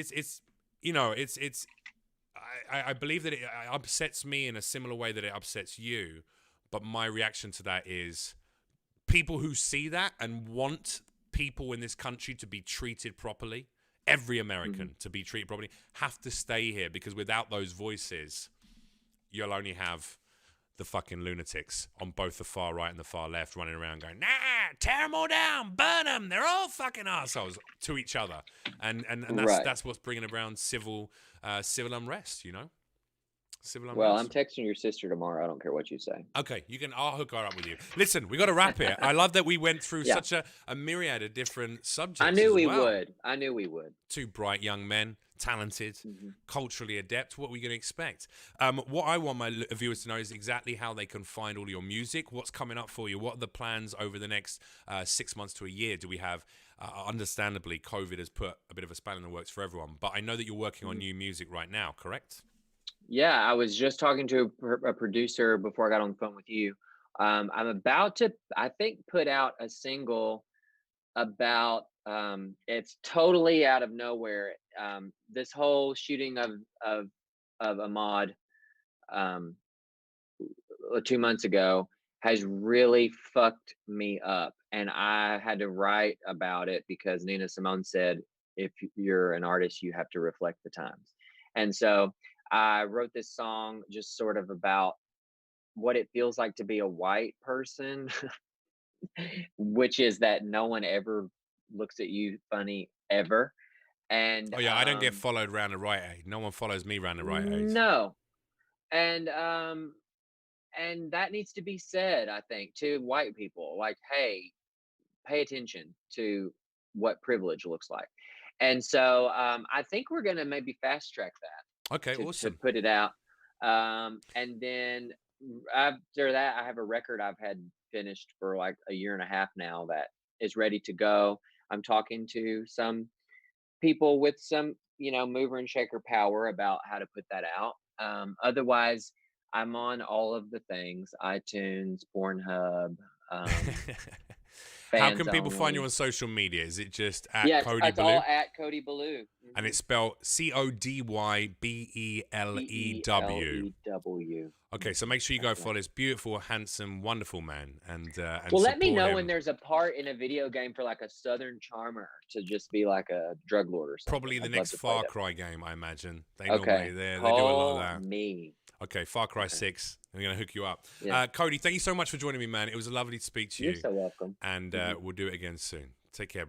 I believe that it upsets me in a similar way that it upsets you. But my reaction to that is people who see that and want people in this country to be treated properly, every Mhm. American to be treated properly, have to stay here, because without those voices, you'll only have the fucking lunatics on both the far right and the far left running around going, nah, tear them all down, burn them, they're all fucking assholes to each other. And Right. that's what's bringing around civil unrest, Civil Well, I'm unrest? texting your sister tomorrow. I don't care what you say. Okay, I'll hook her up with you. Listen, we got to wrap it. I love that we went through Yeah, such a myriad of different I subjects knew as we well. would. I knew we would. Two bright young men, talented, Hmm. culturally adept. What are we going to expect? What I want my viewers to know is exactly how they can find all your music. What's coming up for you? What are the plans over the next 6 months to a year? Do we have? Understandably, COVID has put a bit of a spanner in the works for everyone. But I know that you're working on new music right now, correct? Yeah, I was just talking to a producer before I got on the phone with you. I'm about to, I think, put out a single about. It's totally out of nowhere. This whole shooting of Ahmad, um, 2 months ago, has really fucked me up, and I had to write about it because Nina Simone said, "If you're an artist, you have to reflect the times." And so I wrote this song just sort of about what it feels like to be a white person, which is that no one ever looks at you funny ever. And Oh yeah, I don't get followed round the right aid. No one follows me round the right aid. no, and that needs to be said, I think, to white people, like, hey, pay attention to what privilege looks like. And so I think we're going to maybe fast track that Okay, to awesome. put it out. And then after that, I have a record I've had finished for like a year and a half now that is ready to go. I'm talking to some people with some, mover and shaker power about how to put that out. Otherwise, I'm on all of the things: iTunes, Pornhub, How fans can people find you only. on social media? Is it just at Yeah, Cody it's all Belew? at Cody Belew. And it's spelled CODYBELEW. Belew. Okay, so make sure you That's go right. follow this beautiful, handsome, wonderful man and Well, let me support know when him. there's a part in a video game for like a Southern charmer to just be like a drug lord or something. Probably the I'd love next to play Far that. Cry game, I imagine. Okay, They do a lot of call that. me. Okay, Far Cry Okay, 6. I'm going to hook you up. yeah, Cody, thank you so much for joining me, man. It was lovely to speak to you're you. so welcome. And Mhm. we'll do it again soon. Take care, bro.